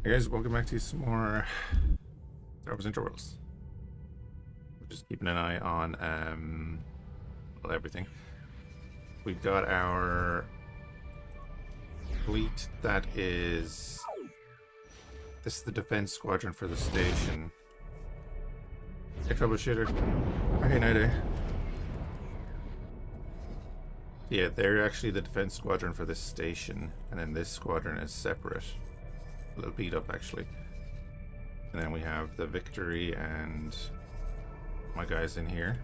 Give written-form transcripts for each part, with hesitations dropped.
Hey guys, welcome back to some more Star Wars Interworlds. We're just keeping an eye on well, everything. We've got our fleet that is... This is the defense squadron for the station. Hey troubleshooter. Okay, night. Yeah, they're actually the defense squadron for this station, and then this squadron is separate. A little beat up actually. And then we have the Victory and my guys in here.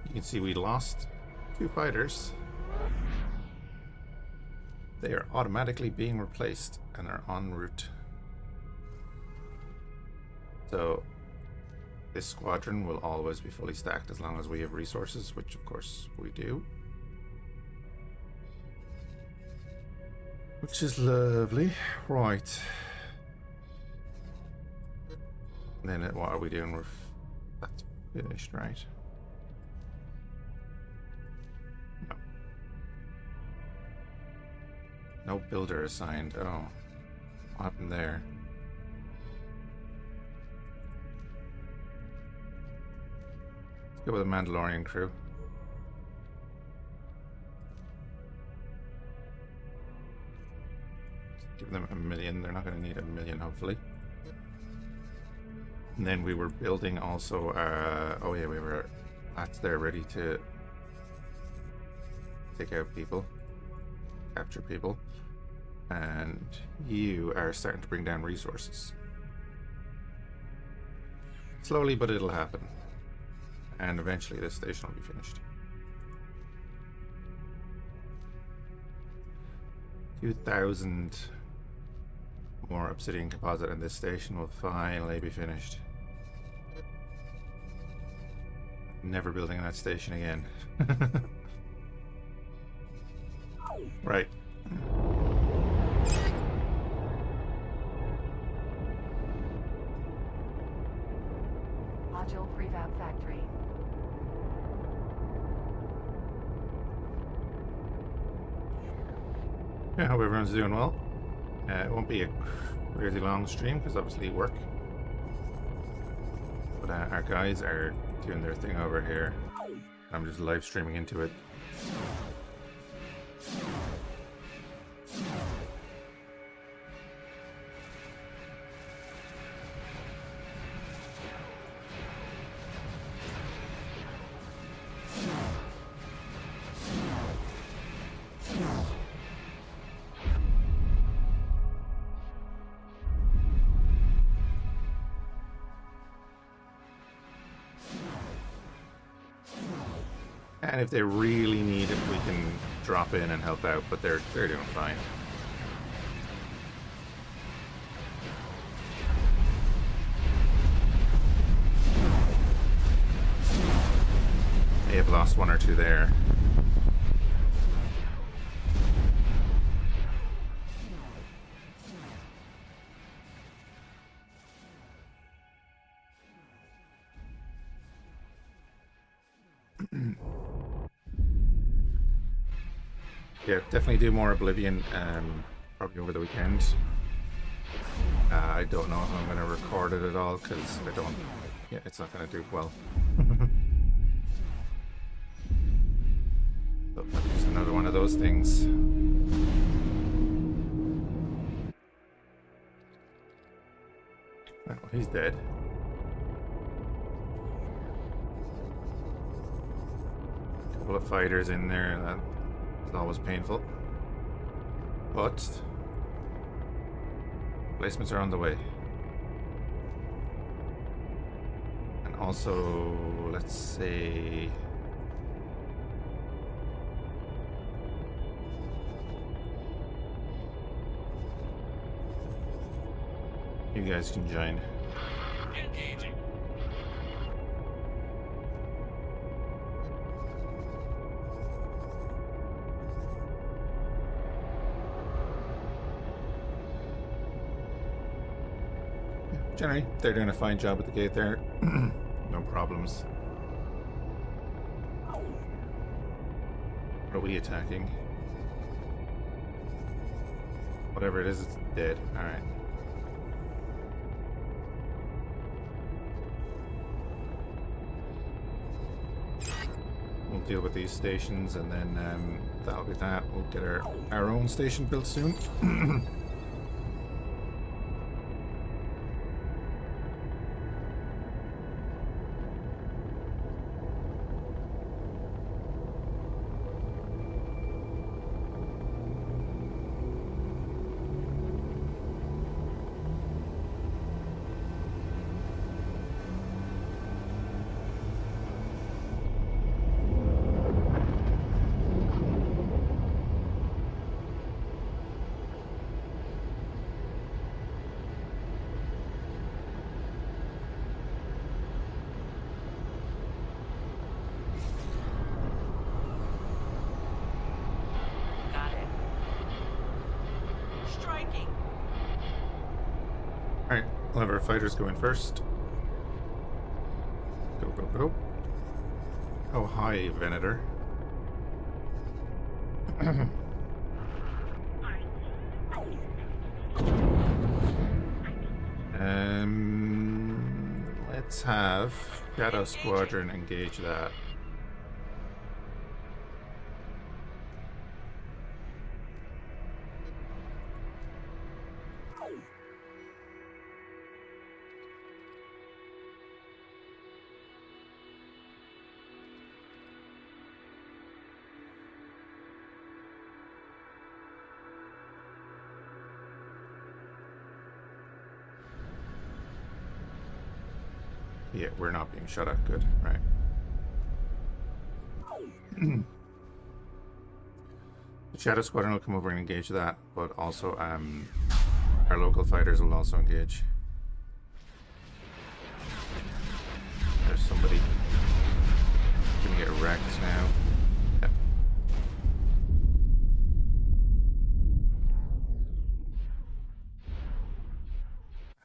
You can see we lost 2 fighters. They are automatically being replaced and are en route. So this squadron will always be fully stacked as long as we have resources, which of course we do. Which is lovely. Right. And then what are we doing? That's finished, right? No. No builder assigned. Oh. What happened there? Let's go with a Mandalorian crew. Give them 1 million. They're not going to need 1 million, hopefully. And then we were building also. Oh yeah, we were. That's there, ready to take out people, capture people, and you are starting to bring down resources. Slowly, but it'll happen. And eventually, this station will be finished. 2,000 more obsidian composite, and this station will finally be finished. Never building that station again. Right. Module prefab factory. Yeah, I hope everyone's doing well. It won't be a really long stream because obviously work. But our guys are doing their thing over here. I'm just live streaming into it. And if they really need it, we can drop in and help out, but they're doing fine. They have lost 1 or 2 there. Yeah, definitely do more Oblivion, probably over the weekend. I don't know if I'm going to record it at all, because I don't... Yeah, it's not going to do well. So, just another one of those things. Oh, he's dead. A couple of fighters in there, that... It's always painful, but placements are on the way. And also, let's say, you guys can join. Engaging. Generally, they're doing a fine job at the gate there. No problems. What are we attacking? Whatever it is, it's dead. Alright. We'll deal with these stations and then that'll be that. We'll get our own station built soon. Got it. Striking. Alright, we'll have our fighters go in first. Go, go, go. Oh, hi, Venator. Let's have Shadow Squadron engage that. Yeah, we're not being shot at. Good, right. The Shadow Squadron will come over and engage that, but also our local fighters will also engage. There's somebody gonna get wrecked now. Yep.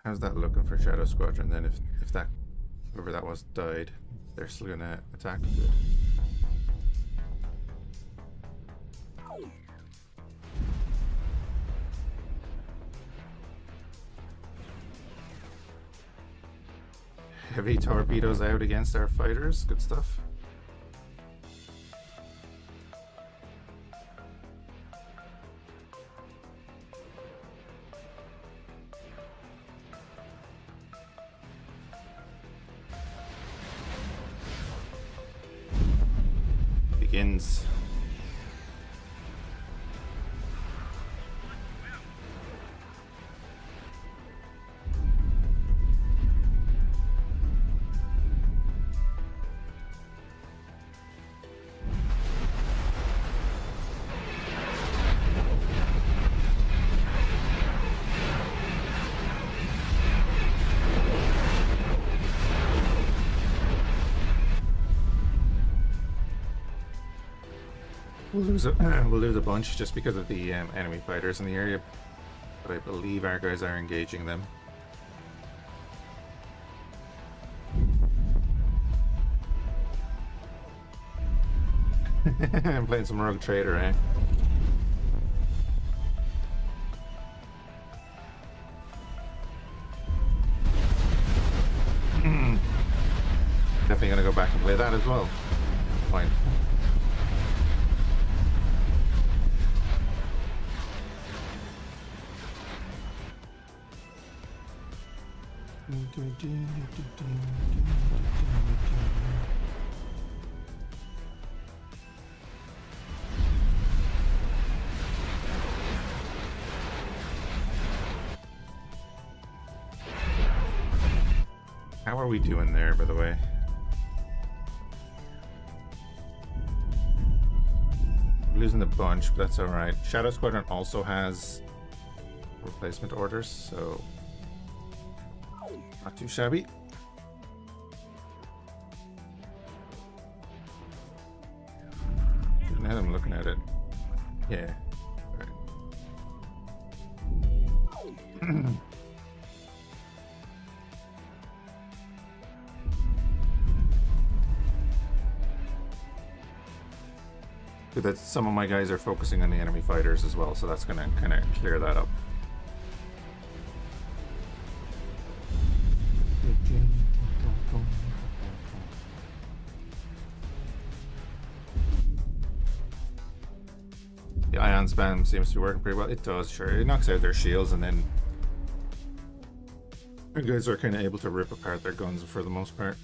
How's that looking for Shadow Squadron then? If that whoever that was died, they're still gonna attack. Good. Heavy torpedoes out against our fighters. Good stuff. Begins. We'll lose a bunch just because of the enemy fighters in the area, but I believe our guys are engaging them. I'm playing some Rogue Trader, eh? Definitely gonna go back and play that as well. Fine. How are we doing there, by the way? We're losing a bunch, but that's alright. Shadow Squadron also has replacement orders, so not too shabby. Now that I'm looking at it, yeah. Right. Good that some of my guys are focusing on the enemy fighters as well, so that's gonna kind of clear that up. spam seems to be working pretty well. It does, sure. It knocks out their shields, and then our guys are kind of able to rip apart their guns for the most part.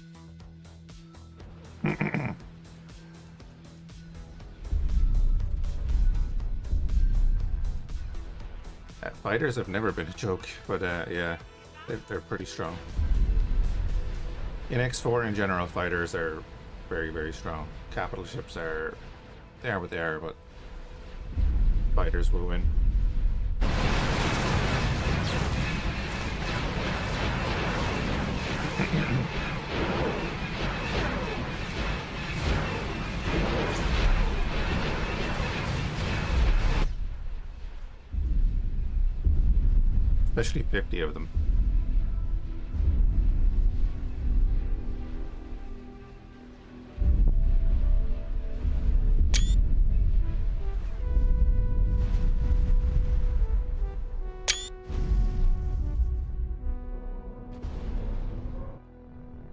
Fighters have never been a joke, but yeah, they're pretty strong. In X4 in general, fighters are very, very strong. Capital ships are, they are what they are, but fighters will win. Especially 50 of them.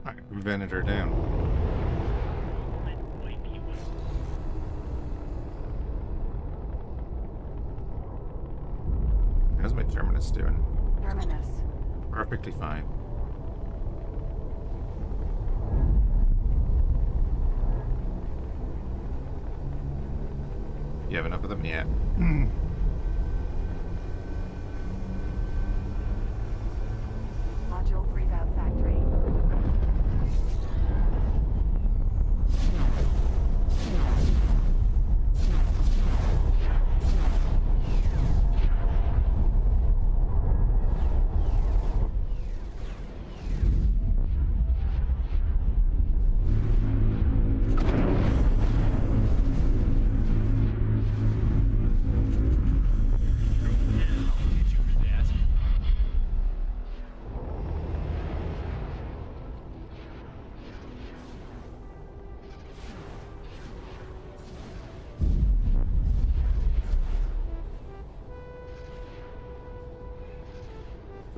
Alright, we vented her down. How's my Terminus doing? Terminus. Perfectly fine. You have enough of them yet? Module breathe-out factory.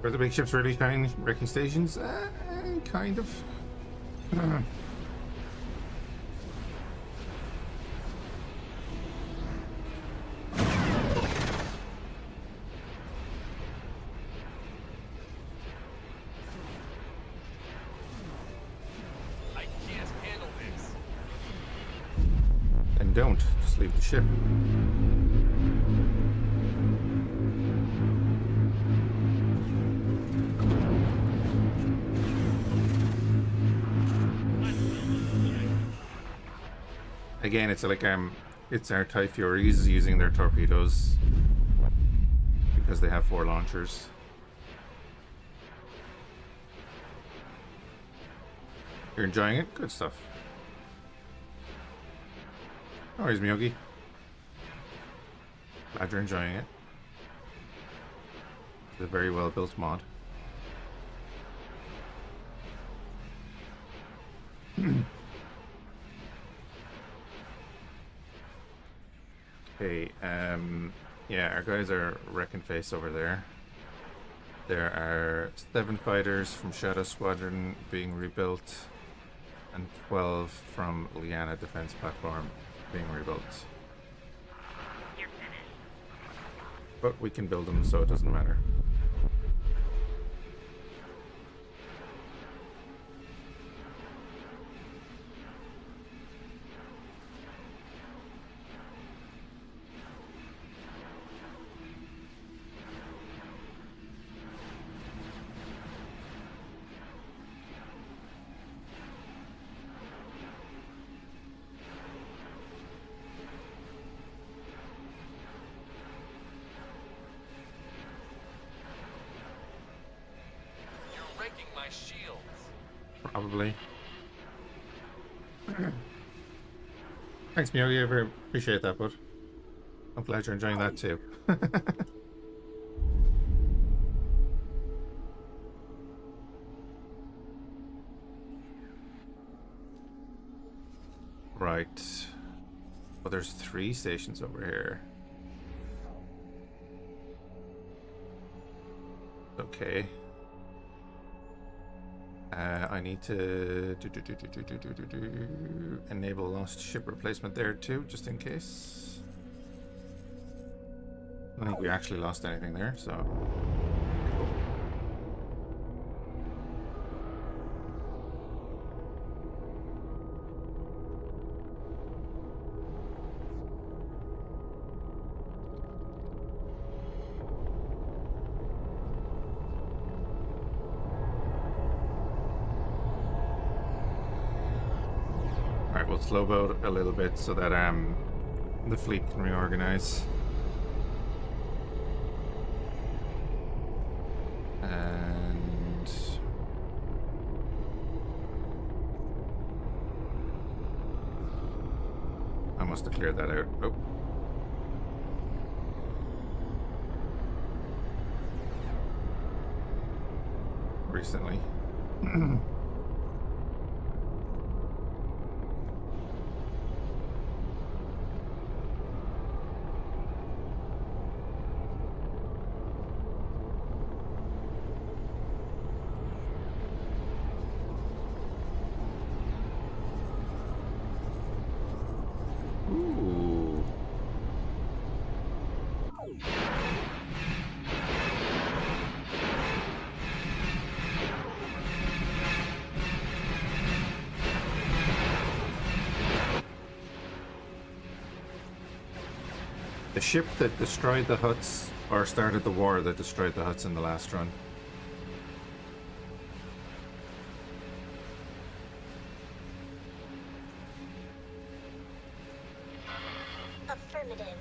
Are the big ships really kind wrecking stations? Kind of. I can't handle this. And don't. Just leave the ship. Again, it's like it's our TIE Furies using their torpedoes because they have 4 launchers. You're enjoying it? Good stuff. No worries, Miyogi. Glad you're enjoying it. It's a very well built mod. Okay, yeah, our guys are wrecking face over there. There are 7 fighters from Shadow Squadron being rebuilt, and 12 from Liana Defense Platform being rebuilt. You're finished. But we can build them, so it doesn't matter. My shields. Probably. Thanks, Miyogi. I very appreciate that, bud. I'm glad you're enjoying that too. Right. Well, there's 3 stations over here. Okay. I need to enable lost ship replacement there too, just in case. don't think we actually lost anything there, so... Alright, we'll slow boat a little bit so that the fleet can reorganize. And I must have cleared that out. Oh. Recently. Ooh. The ship that destroyed the huts, or started the war that destroyed the huts in the last run. Affirmative.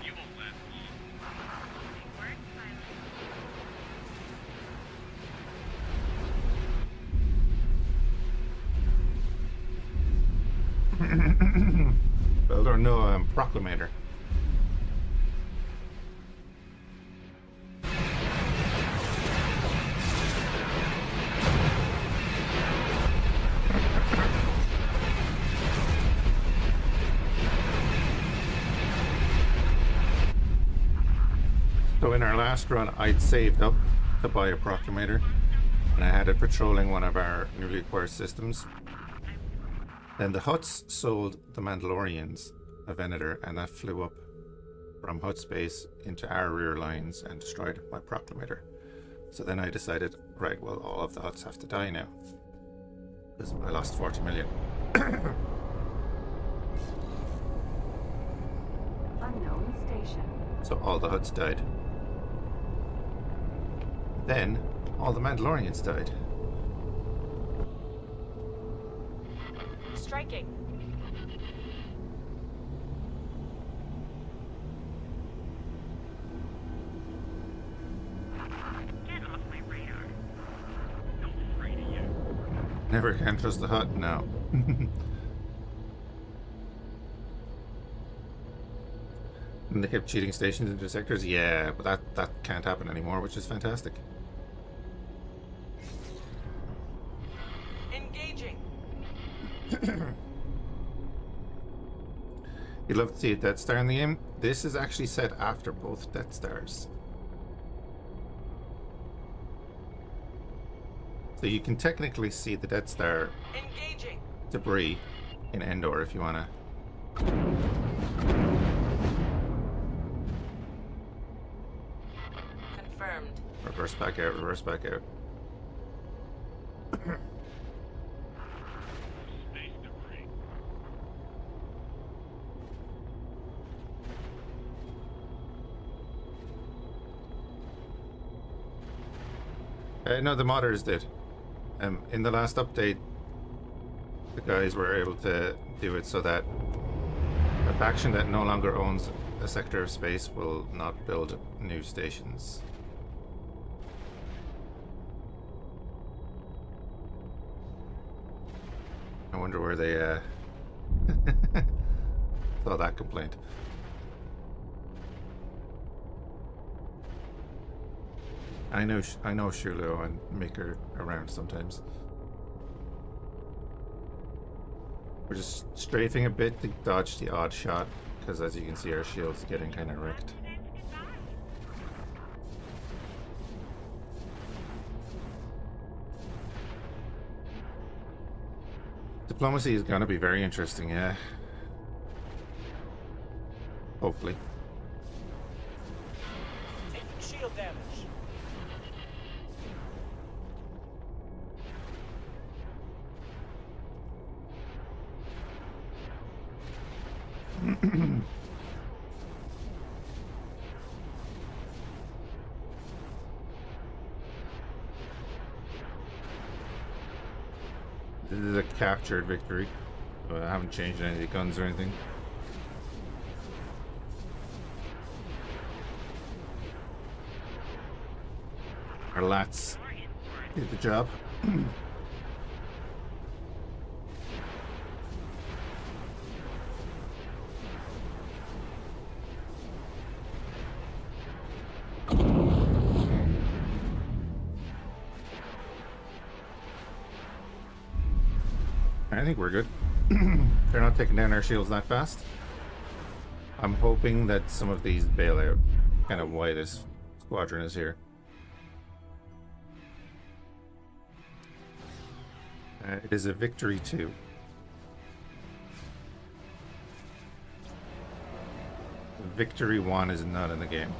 You won't last long. Word silent. Build or no proclamator. So in our last run, I'd saved up to buy a proclamator, and I had it patrolling one of our newly acquired systems. Then the Huts sold the Mandalorians a Venator, and that flew up from Hut space into our rear lines and destroyed my proclamator. So then I decided, right, well, all of the Huts have to die now, because I lost 40 million. Unknown station. So all the Huts died. Then all the Mandalorians died. Striking. Get off my radar. No afraid of you. Never can trust the Hut, no. And they kept cheating stations into sectors, yeah, but that can't happen anymore, which is fantastic. Engaging. You'd love to see a Death Star in the game. This is actually set after both Death Stars. So you can technically see the Death Star Engaging. debris in Endor if you wanna. Confirmed. Reverse back out, reverse back out. Space debris. No, the modders did. In the last update, the guys were able to do it so that a faction that no longer owns a sector of space will not build new stations. I wonder where they saw that complaint. I know Shulo and Maker around sometimes. We're just strafing a bit to dodge the odd shot, because as you can see, our shield's getting kind of wrecked. Diplomacy is going to be very interesting, yeah. Hopefully. Taking shield damage. This is a captured victory. I haven't changed any of the guns or anything. Our lats did the job. I think we're good. They're not taking down our shields that fast. I'm hoping that some of these bail out kind of why this squadron is here. It is a victory too. Victory 1 is not in the game.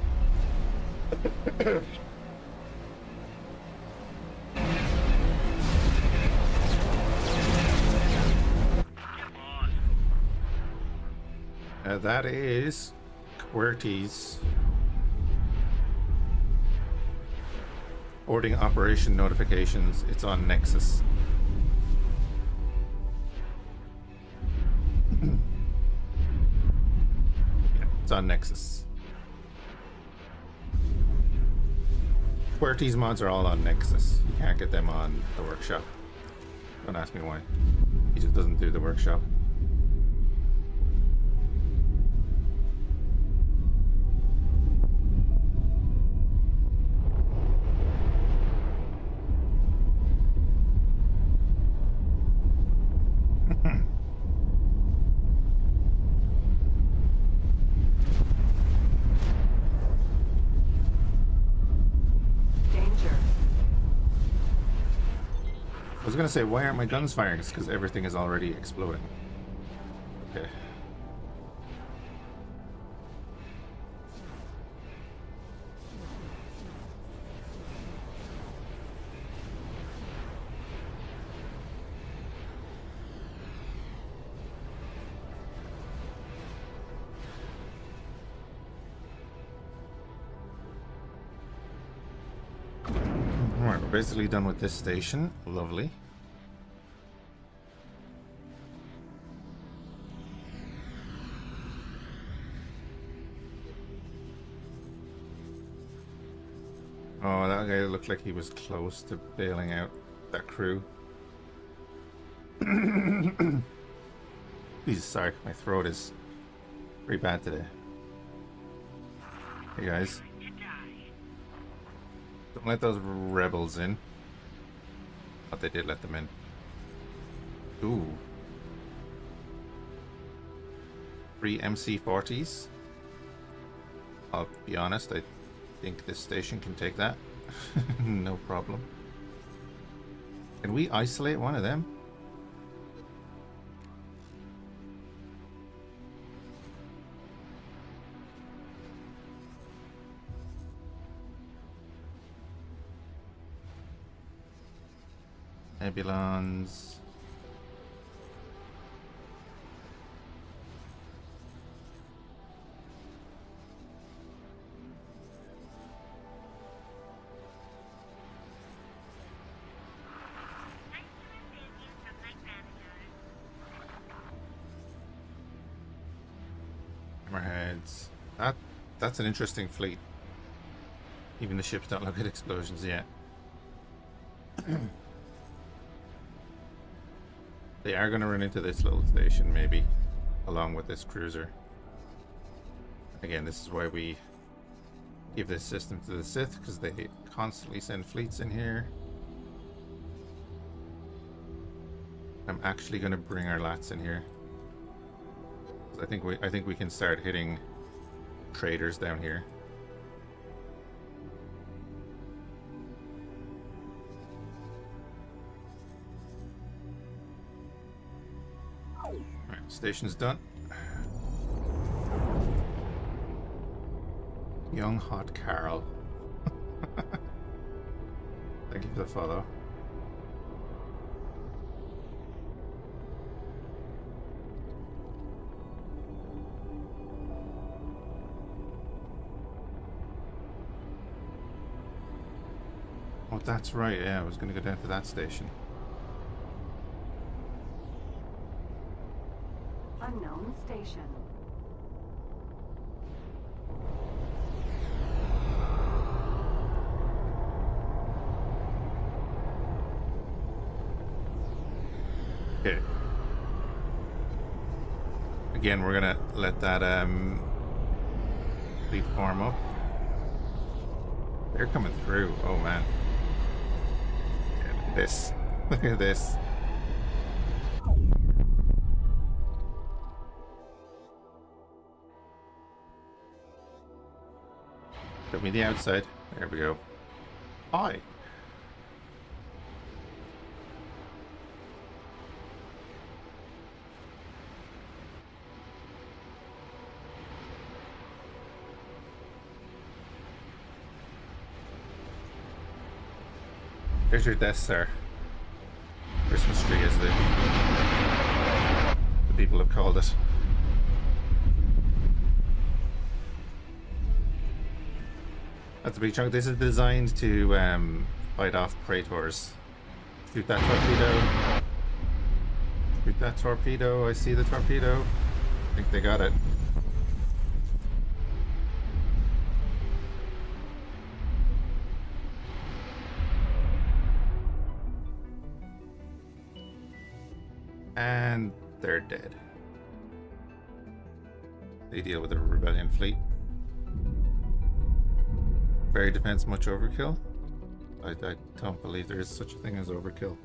That is QWERTY's boarding operation notifications. It's on Nexus. It's on Nexus. QWERTY's mods are all on Nexus. You can't get them on the workshop. Don't ask me why. He just doesn't do the workshop. I was gonna say, why aren't my guns firing? It's because everything is already exploding. Okay. Alright, we're basically done with this station. Lovely. Oh, that guy looked like he was close to bailing out that crew. Jesus, sorry, my throat is pretty bad today. Hey guys. Don't let those rebels in. But they did let them in. Ooh. 3 MC-40s. I'll be honest, I think this station can take that. No problem. Can we isolate one of them? Nebulons. Hammerheads. That's an interesting fleet. Even the ships don't look at explosions yet. They are going to run into this little station, maybe, along with this cruiser. Again, this is why we give this system to the Sith, because they constantly send fleets in here. I'm actually going to bring our lats in here. I think we can start hitting traders down here. Alright, station's done. Young Hot Carl. Thank you for the follow. Oh, that's right. Yeah, I was going to go down to that station. Unknown station. Okay. Again, we're gonna let that fleet form up. They're coming through. Oh man. Yeah, look at this. Look at this. Show me the outside. There we go. Hi. There's your Death Star. Christmas tree, as the people have called it. That's a big chunk. This is designed to fight off Praetors. Shoot that torpedo. Shoot that torpedo. I see the torpedo. I think they got it. And they're dead. They deal with the rebellion fleet. Very defense, much overkill. I don't believe there is such a thing as overkill.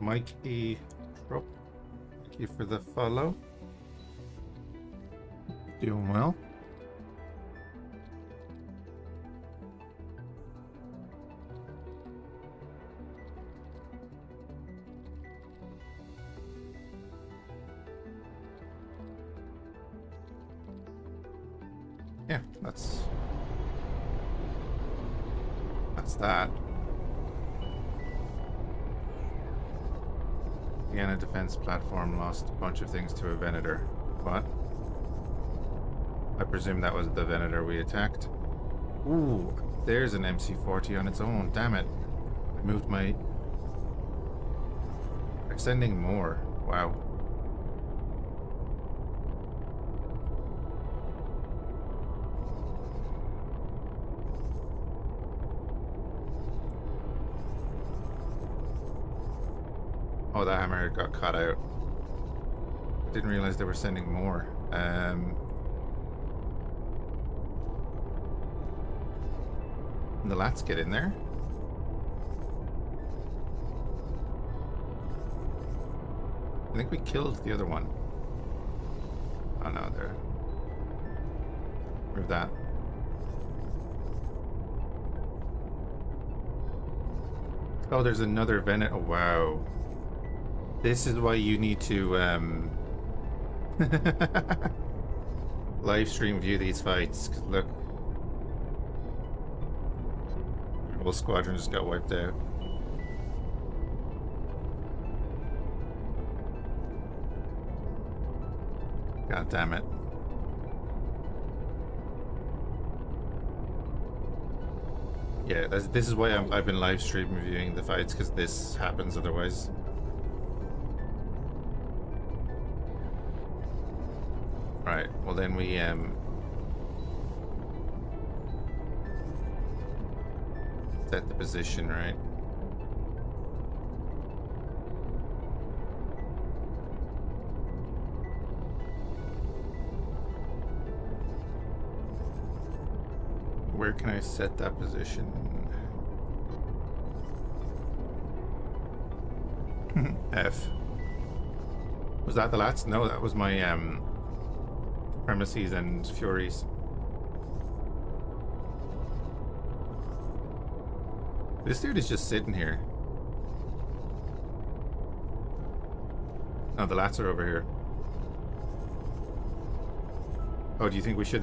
Mike E. Rupp, thank you for the follow. Doing well. Yeah, that's that. Again, a defense platform lost a bunch of things to a Venator. What? I presume that was the Venator we attacked. Ooh, there's an MC-40 on its own. Damn it. I moved my... They're sending more. Wow. Oh, the hammer got cut out. I didn't realize they were sending more. And the lats get in there. I think we killed the other one. Oh no, there. Move that. Oh, there's another Venator. Oh, wow. This is why you need to live stream view these fights. 'Cause look, the whole squadron just got wiped out. God damn it. Yeah, this is why I've been live stream reviewing the fights, because this happens otherwise. Right, well then we set the position, right? Where can I set that position? F. Was that the lats? No, that was my Premises and Furies. This dude is just sitting here. Oh, the lats are over here. Oh, do you think we should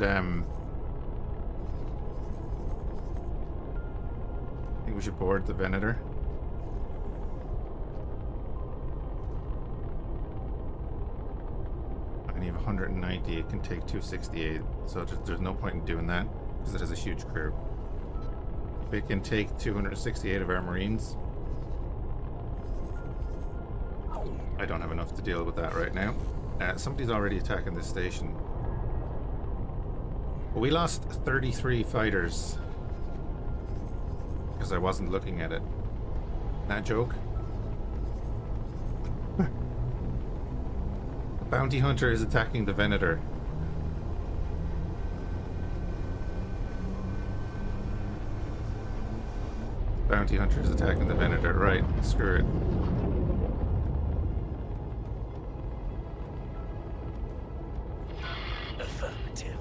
board the Venator? I need 190. It can take 268, so there's no point in doing that because it has a huge crew. If it can take 268 of our Marines, I don't have enough to deal with that right now. Somebody's already attacking this station. We lost 33 fighters because I wasn't looking at it. That joke? The bounty hunter is attacking the Venator. Bounty hunter is attacking the Venator. Right, screw it. Affirmative.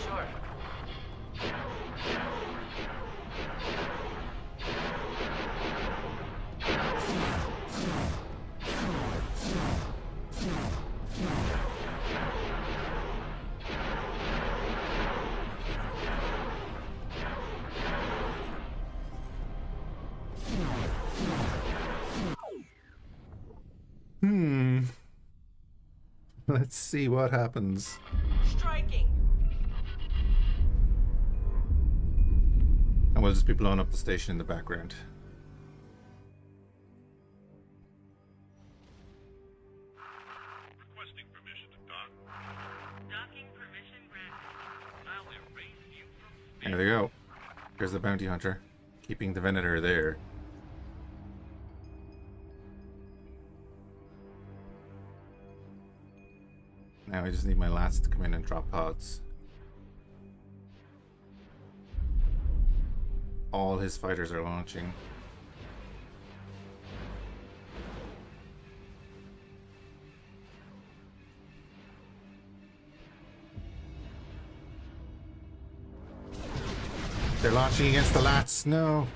Sure. Let's see what happens. Striking. And we'll just be blowing up the station in the background. Requesting permission to dock. Docking permission granted. I will raise you from There they go. There's the bounty hunter, keeping the Venator there. Now I just need my lats to come in and drop pods. All his fighters are launching. They're launching against the lats. No.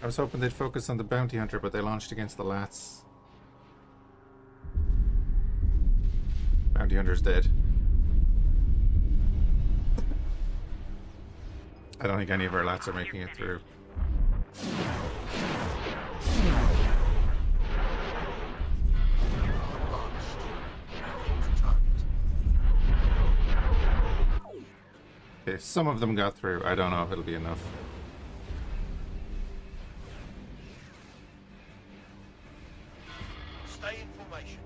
I was hoping they'd focus on the bounty hunter, but they launched against the lats. Bounty hunter's dead. I don't think any of our lats are making it through. Okay, some of them got through. I don't know if it'll be enough. Stay in formation.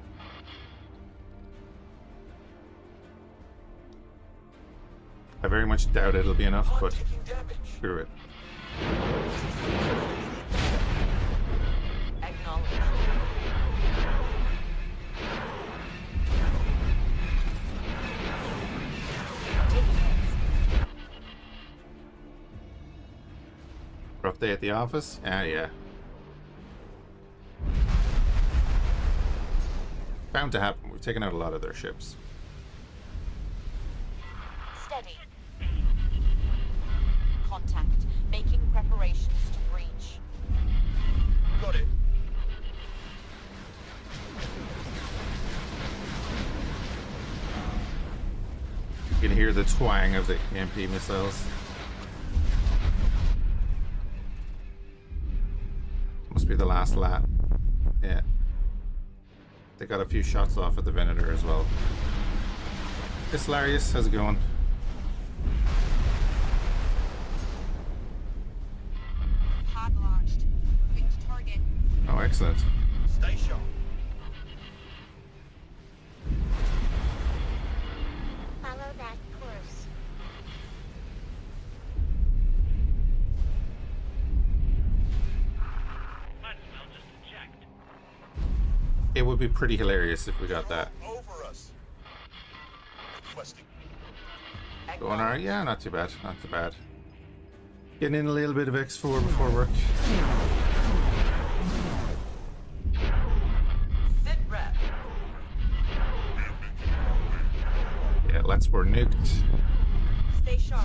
I very much doubt it'll be enough, but Taking damage. screw it. Acknowledge. Rough day at the office? Ah, yeah. Bound to happen. We've taken out a lot of their ships. Steady. Contact. Making preparations to breach. Got it. You can hear the twang of the EMP missiles. Must be the last lat. Yeah. They got a few shots off at the Venator as well. Hey, Solarius, how's it going? Pod launched. Moving to target. Oh, excellent. Stay sharp. Follow that course. Might as well just eject. It would be pretty hilarious if we got that. Over us. Requesting. Going alright? Yeah, not too bad. Not too bad. Getting in a little bit of X4 before work. Let's were nuked. Stay sharp.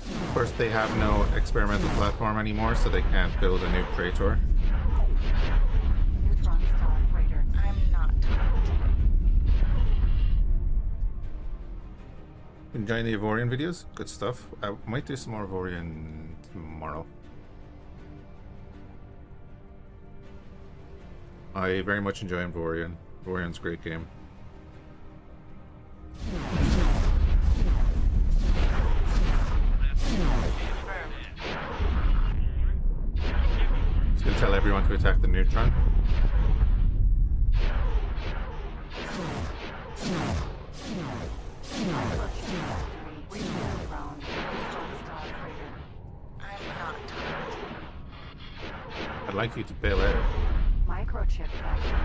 Of course, they have no experimental platform anymore, so they can't build a new Praetor. Neutron star freighter. I'm not. Enjoying the Ivorian videos? Good stuff. I might do some more Ivorian tomorrow. I very much enjoy Ivorian. Ivorian's a great game. Just gonna tell everyone to attack the neutron. I'd like you to bail out. Microchip factory.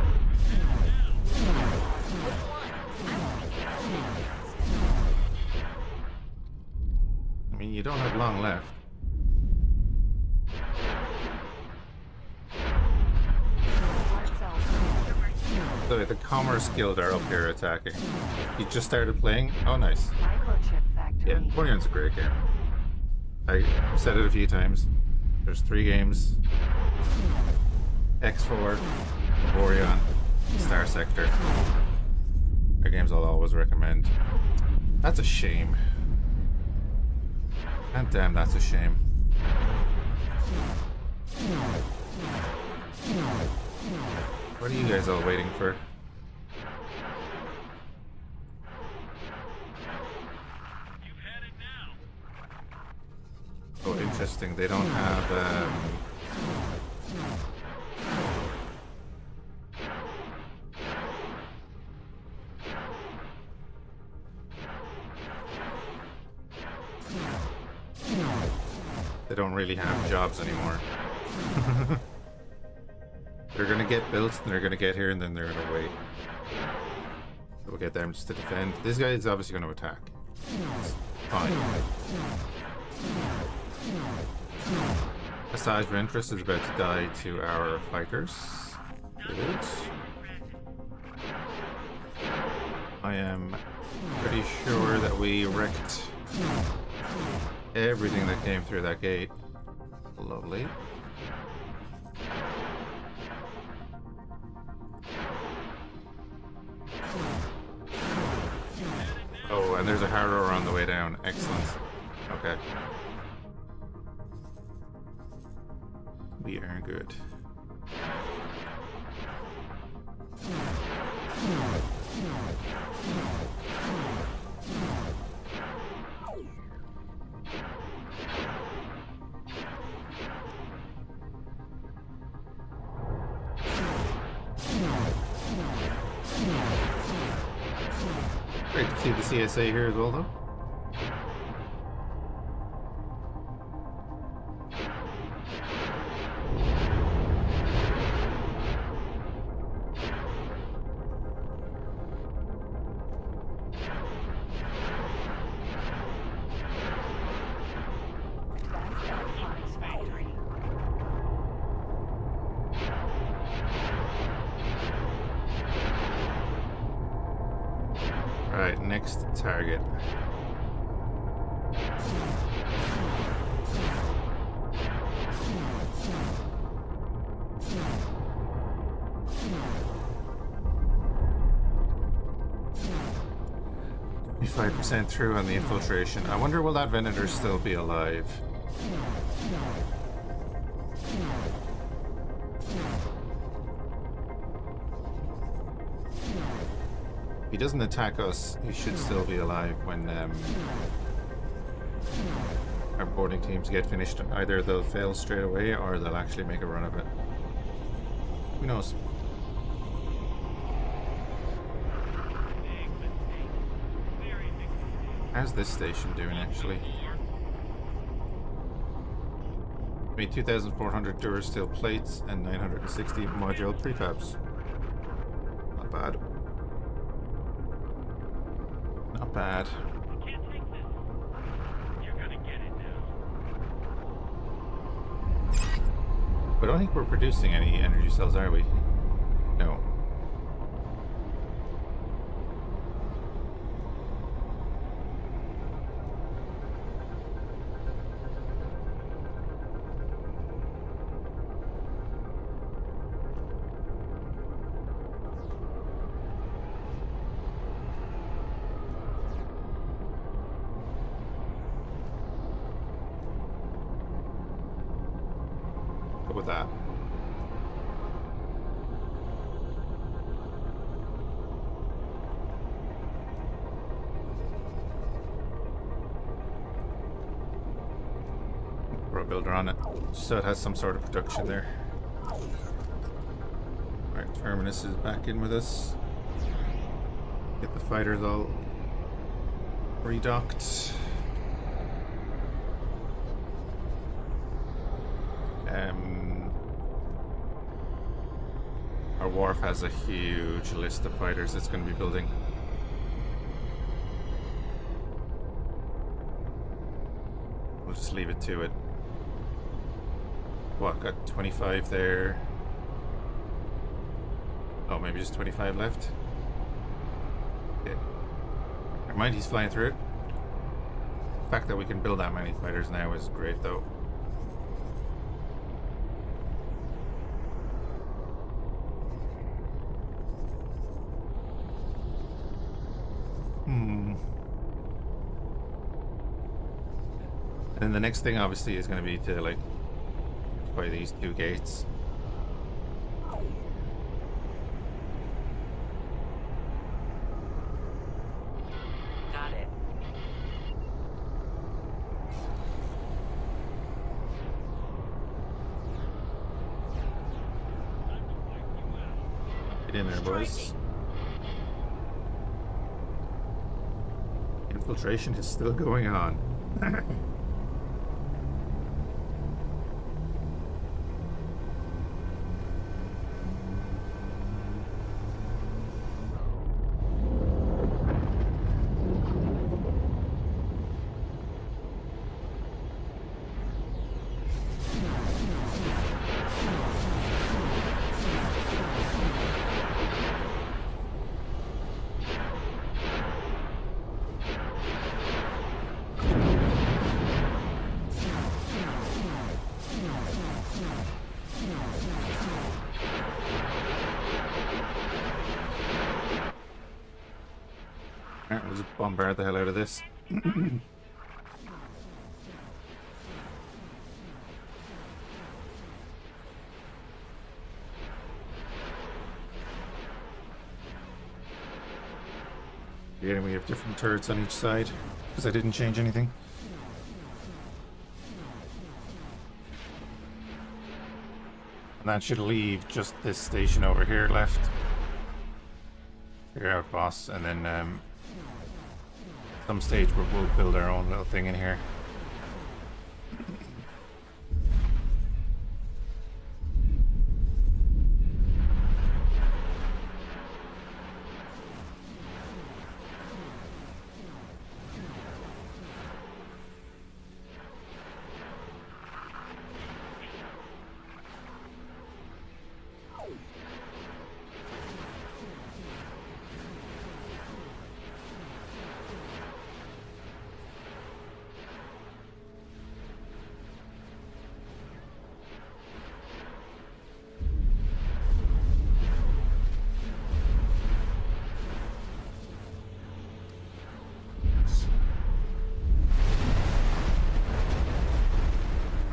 I mean, you don't have long left. So the Commerce Guild are up here attacking. You just started playing? Oh, nice. Microchip factory. Yeah, Warion's a great game. I've said it a few times. There's 3 games. X4, Orion, Starsector. They're games I'll always recommend. That's a shame. God damn, that's a shame. What are you guys all waiting for? You've had it now. Oh, interesting. They don't have. They don't really have jobs anymore. They're gonna get built, and they're gonna get here, and then they're gonna wait. So we'll get them just to defend. This guy is obviously gonna attack. It's fine. Passage of Interest is about to die to our fighters. Good. I am pretty sure that we wrecked everything that came through that gate. Lovely. Oh, and there's a harrower on the way down. Excellent. Okay. We are good. Great to see the CSA here as well, though. Advanced electronics factory. Alright, next target. Be 5% through on the infiltration. I wonder, will that Venator still be alive? If he doesn't attack us, he should still be alive when our boarding teams get finished. Either they'll fail straight away or they'll actually make a run of it. Who knows? Big mistake. Very big mistake. How's this station doing, actually? I mean, 2,400 Durasteel plates and 960 module prefabs. Not bad. Not bad. You can't take this. You're gonna get it now. But I don't think we're producing any energy cells, are we? No. of that. Throw a builder on it, so it has some sort of production there. Alright, Terminus is back in with us. Get the fighters all redocked. Our wharf has a huge list of fighters it's going to be building. We'll just leave it to it. What, got 25 there? Oh, maybe just 25 left? Yeah. Never mind, he's flying through it. The fact that we can build that many fighters now is great, though. And then the next thing, obviously, is going to be to, like, by these two gates. Got it. Get in there, boys. Infiltration is still going on. Alright, we'll just bombard the hell out of this. Yeah, we have different turrets on each side, because I didn't change anything. And that should leave just this station over here left. Figure out, boss, and then some stage where we'll build our own little thing in here.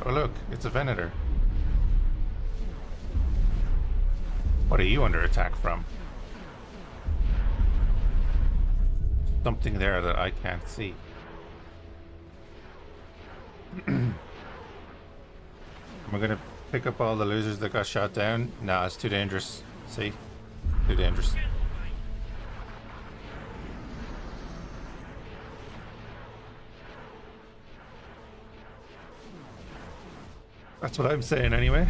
Oh look, it's a Venator. What are you under attack from? Something there that I can't see. Am I gonna pick up all the losers that got shot down? Nah, it's too dangerous. See? Too dangerous. That's what I'm saying anyway.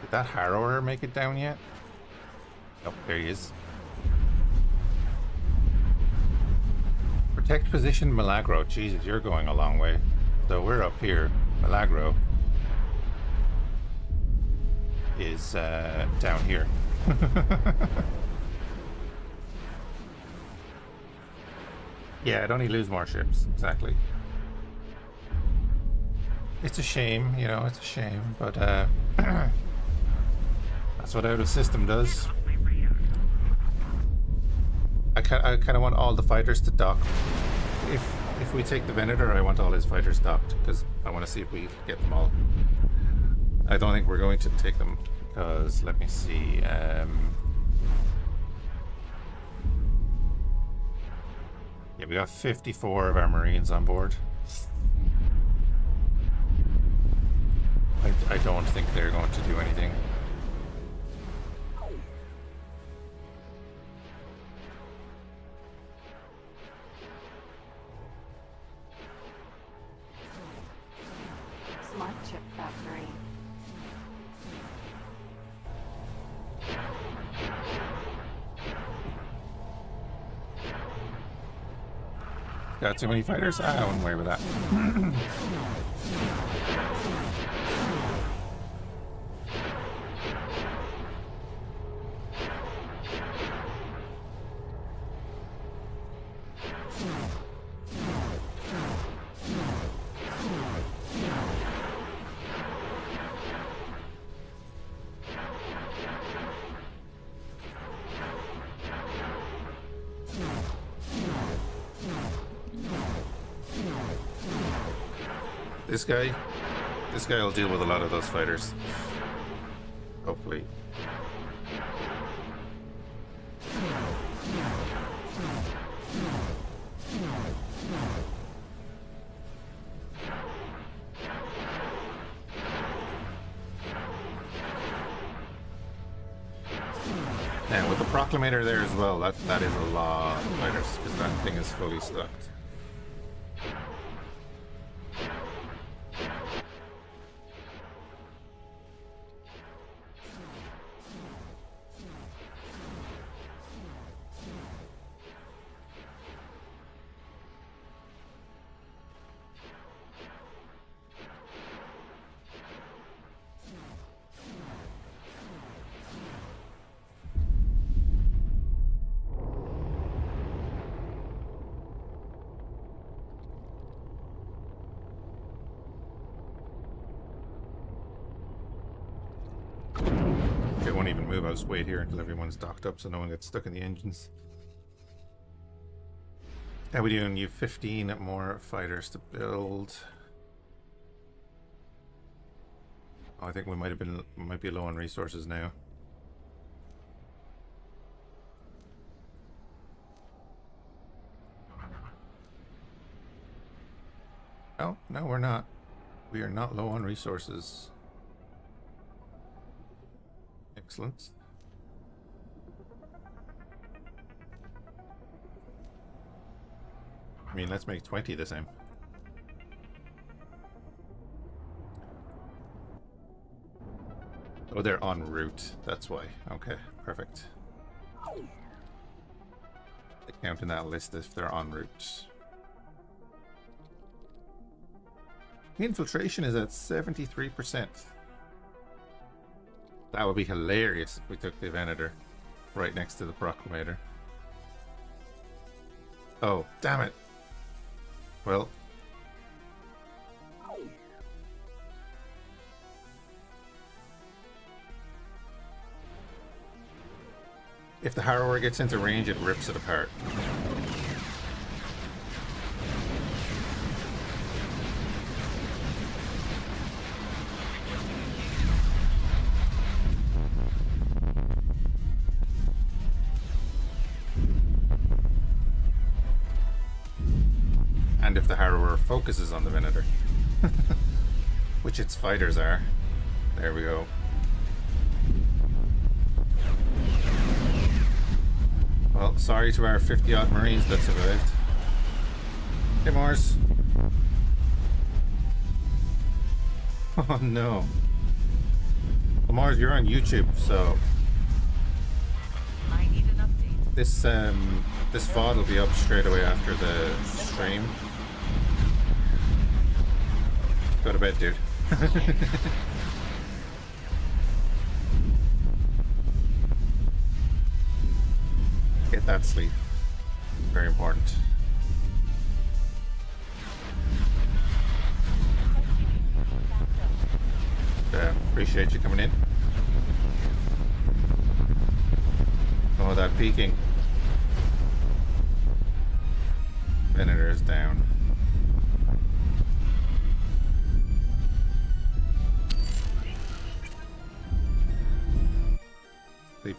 Did that Harrower make it down yet? Oh, there he is. Protect position Milagro. Jesus, you're going a long way. So we're up here. Milagro is down here. Yeah, I'd only lose more ships, exactly. It's a shame, you know, it's a shame, but that's what out of system does. I kind of want all the fighters to dock if we take the Venator, I want all his fighters docked because I want to see if we get them all. I don't think we're going to take them because let me see. Yeah, we got 54 of our Marines on board. I don't think they're going to do anything. Smart chip factory. Got too many fighters? I wouldn't worry with that. This guy will deal with a lot of those fighters. Hopefully. And with the Proclamator there as well, that is a lot of fighters because that thing is fully stocked. Won't even move. I'll just wait here until everyone's docked up so no one gets stuck in the engines. How we doing? You have 15 more fighters to build. Oh, I think we might be low on resources now. Oh, no, we're not. We are not low on resources. Excellent. I mean, let's make 20 the same. Oh, they're en route. That's why. Okay, perfect. They count in that list if they're en route. Infiltration is at 73%. That would be hilarious if we took the Venator right next to the Proclamator. Oh, damn it. Well. If the Harrower gets into range, it rips it apart. And if the Harrower focuses on the Venator, which its fighters are. There we go. Well, sorry to our 50-odd Marines that survived. Hey, Mars. Oh no. Well, Mars, you're on YouTube, so I need an update. this VOD will be up straight away after the stream. Go to bed, dude. Get that sleep. Very important. Appreciate you coming in. Oh, that peeking. Venator is down.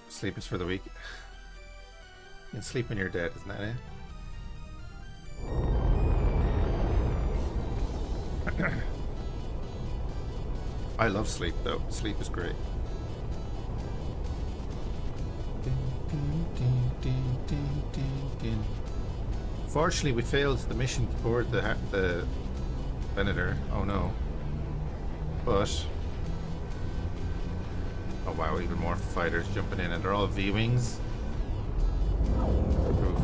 Sleep is for the weak. You can sleep when you're dead, isn't that it? I love sleep though. Sleep is great. Fortunately, we failed the mission to board the Venator. Oh no. But oh wow, even more fighters jumping in, and they're all V-wings. Oof.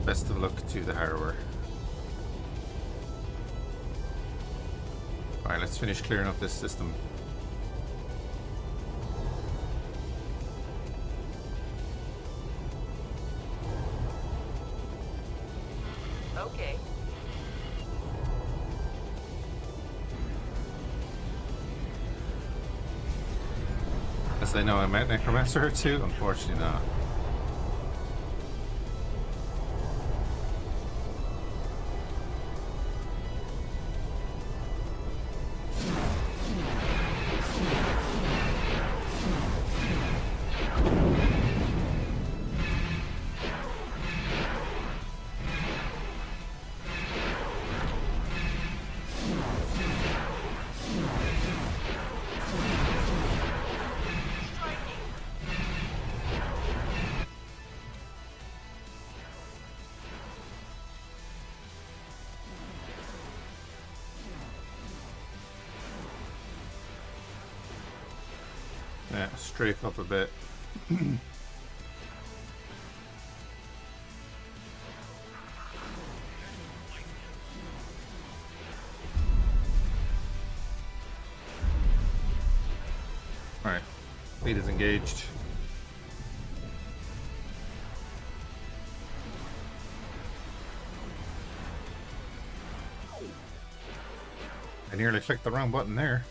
Best of luck to the Harrower. Alright, let's finish clearing up this system. Okay. As I know, I met Necromancer or two, unfortunately not. Yeah, strafe up a bit. Alright, fleet is engaged. I nearly clicked the wrong button there.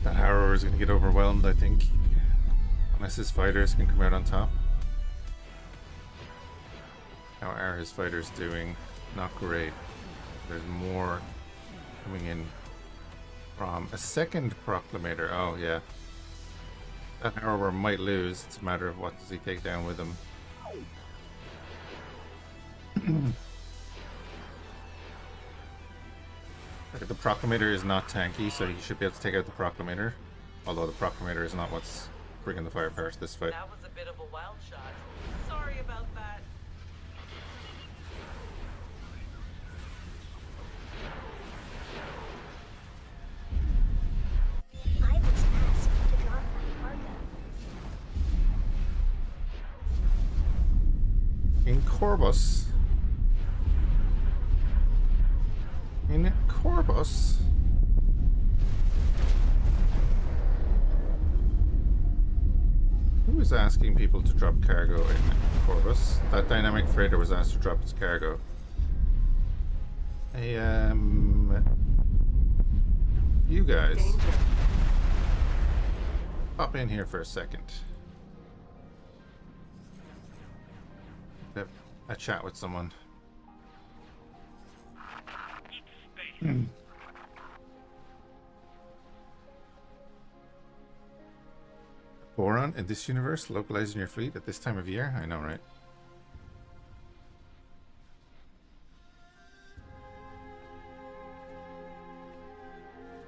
That Harrower is going to get overwhelmed, I think. Unless his fighters can come out on top. How are his fighters doing? Not great. There's more coming in from a second Proclamator. Oh, yeah. That Harrower might lose. It's a matter of what does he take down with him. The Proclamator is not tanky, so he should be able to take out the Proclamator. Although the Proclamator is not what's bringing the firepower to this fight. That was a bit of a wild shot. Sorry about that. I was asked to drop my cargo. In Corvus. In Corvus. Who is asking people to drop cargo in Corvus? That dynamic freighter was asked to drop its cargo. You guys. Pop in here for a second. Have a chat with someone. Boron in this universe, localizing your fleet at this time of year? I know, right?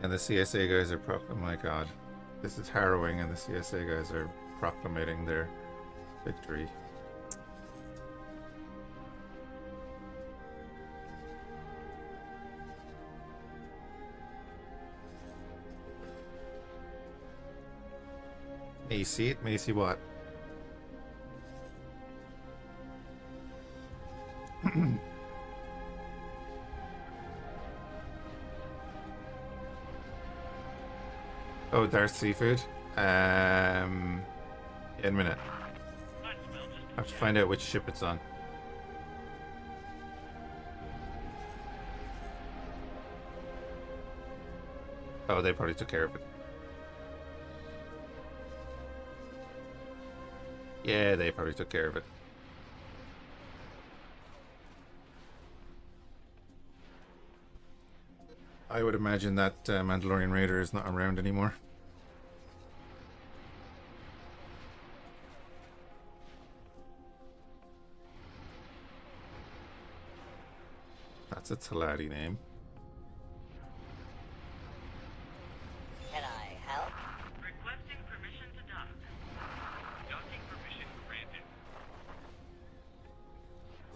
And the CSA guys are oh my god. This is harrowing, and the CSA guys are proclamating their victory. Macy, Macy what? Oh, Darth Seafood. In a minute. I have to find out which ship it's on. Oh, they probably took care of it. Yeah, they probably took care of it. I would imagine that Mandalorian Raider is not around anymore. That's a Taladi name. Can I help? Requesting permission to dock. Docking permission granted.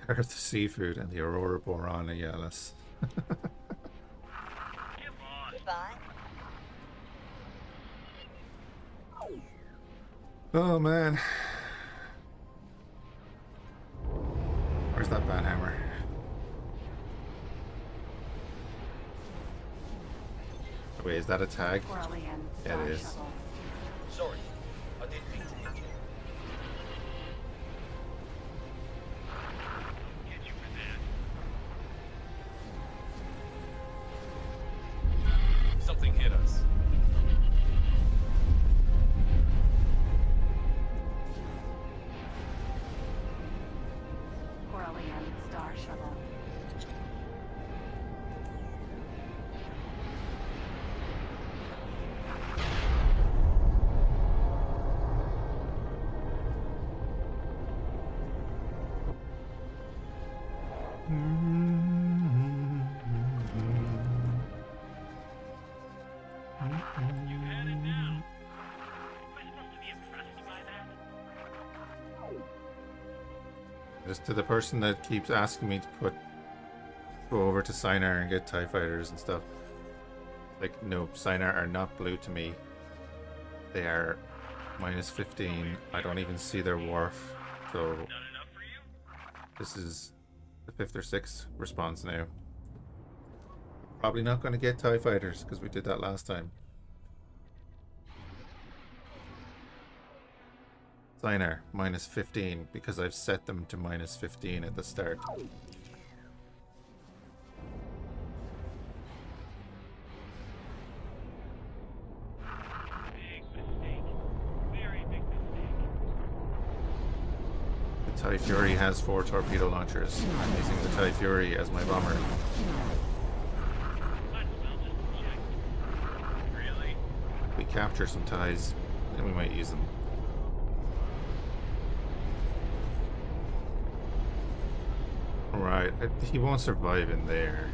There's the seafood and the Aurora Borealis. Goodbye. Oh man. Where's that banhammer? Oh, wait, is that a tag? Corellian Yeah, it Star is. Shuttle. Sorry, I didn't mean to hit you. Get you for that. Something hit us. Corellian Star Shuttle. You had it now. Am I supposed to be impressed by that? Just to the person that keeps asking me to go over to Sinar and get TIE fighters and stuff. Like, no, Sinar are not blue to me. They are minus 15. I don't even see their wharf. So Not enough for you? this is the 5th or 6th response now. Probably not going to get TIE fighters because we did that last time. Sinar, minus 15, because I've set them to minus 15 at the start. Big mistake. Very big mistake. The TIE Fury has 4 torpedo launchers. I'm using the TIE Fury as my bomber. Might as well just check. Really? If we capture some TIEs, then we might use them. Right, he won't survive in there.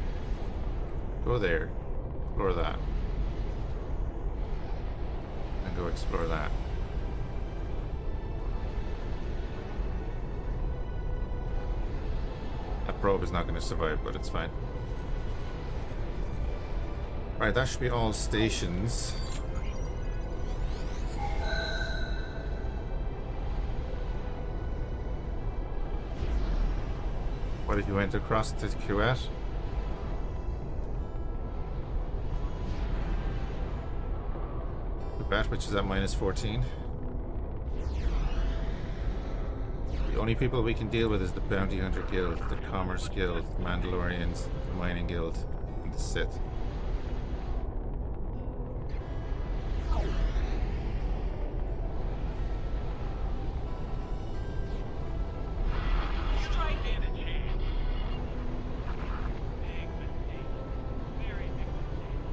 Go there, explore that. And go explore that. That probe is not going to survive, but it's fine. Right, that should be all stations. What if you went across to Kuwait? Kuwait, which is at minus 14. The only people we can deal with is the Bounty Hunter Guild, the Commerce Guild, the Mandalorians, the Mining Guild, and the Sith. Strike and a chance. Big mistake. Very big mistake.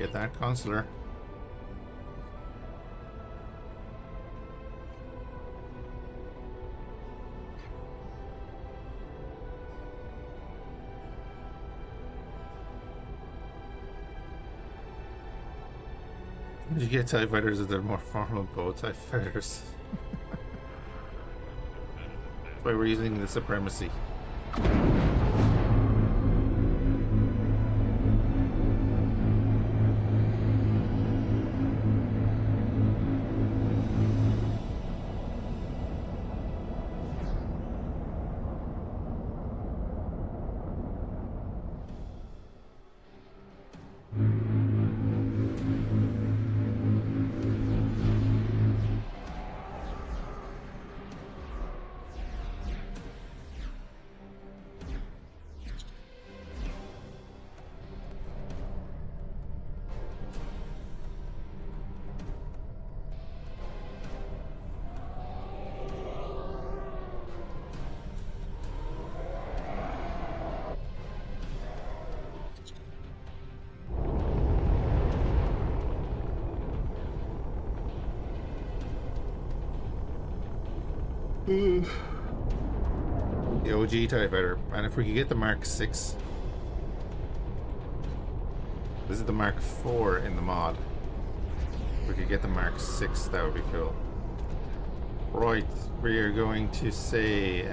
Get that consular. You get TIE fighters that are more formidable TIE fighters. That's why we're using the supremacy. The OG TIE fighter, and if we could get the Mark 6, this is the Mark 4 in the mod. If we could get the Mark 6, that would be cool. Right, we are going to say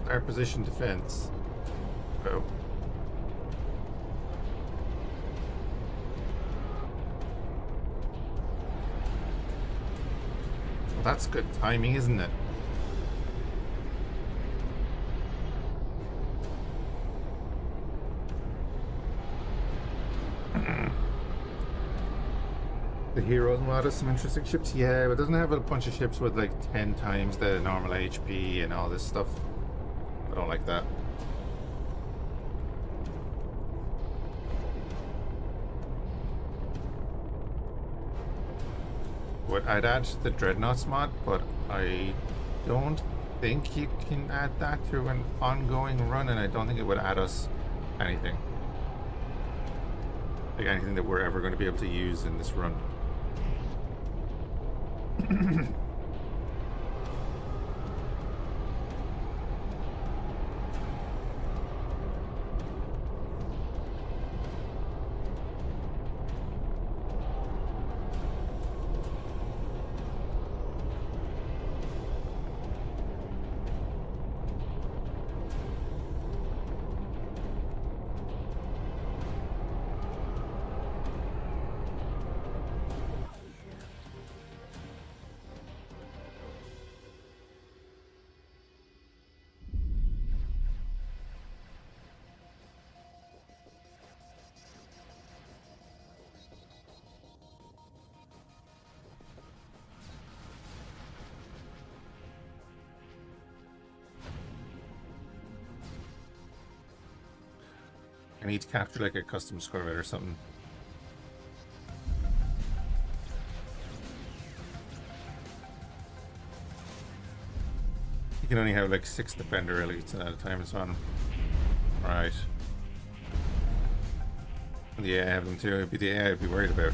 our position defense. Oh. That's good timing, isn't it? The Heroes mod has some interesting ships, yeah, but it doesn't have a bunch of ships with like 10 times the normal HP and all this stuff. I don't like that. I'd add the Dreadnoughts mod, but I don't think you can add that to an ongoing run, and I don't think it would add us anything. Like anything that we're ever going to be able to use in this run. I need to capture like a custom corvette or something. You can only have like 6 defender elites at a time. It's on. Right. Yeah, I have them too. It'd be the AI I'd be worried about.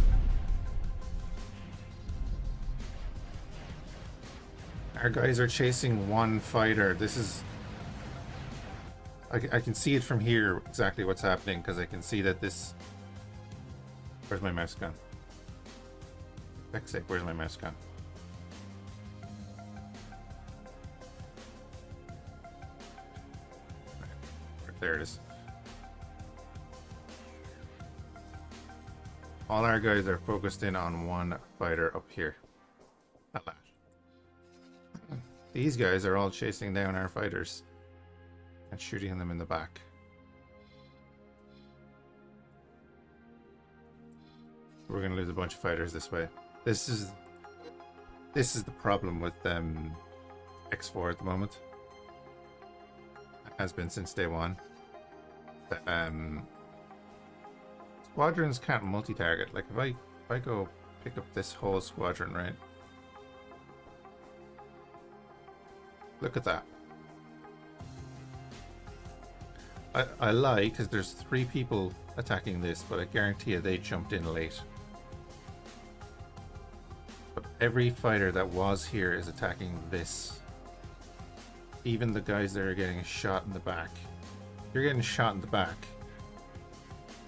Our guys are chasing one fighter. This is... I can see it from here, exactly what's happening, because I can see that this... Where's my mouse gone? Heck's sake, where's my mouse gone? There it is. All our guys are focused in on one fighter up here. At last. These guys are all chasing down our fighters and shooting them in the back. We're gonna lose a bunch of fighters this way. This is the problem with X4 at the moment. It has been since day one. Squadrons can't multi-target. Like if I go pick up this whole squadron, right? Look at that. I lie because there's 3 people attacking this, but I guarantee you they jumped in late. But every fighter that was here is attacking this. Even the guys that are getting shot in the back. You're getting shot in the back.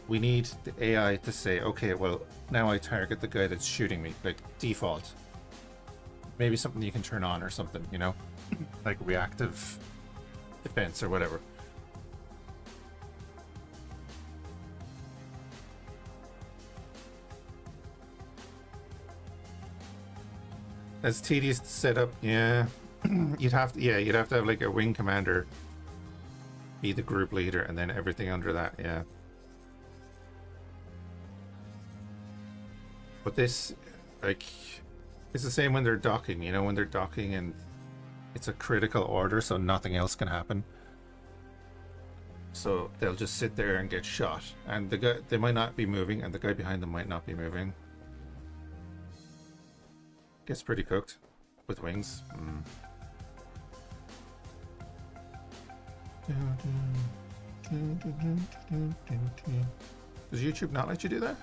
We need the AI to say, okay, well, now I target the guy that's shooting me, like default. Maybe something you can turn on or something, you know? Like reactive defense or whatever. That's tedious to set up, yeah. you'd have to have like a wing commander be the group leader and then everything under that, yeah. But this, like, it's the same when they're docking, you know, when they're docking and it's a critical order, so nothing else can happen. So they'll just sit there and get shot, and the guy, they might not be moving, and the guy behind them might not be moving. Gets pretty cooked with wings. Does YouTube not let you do that?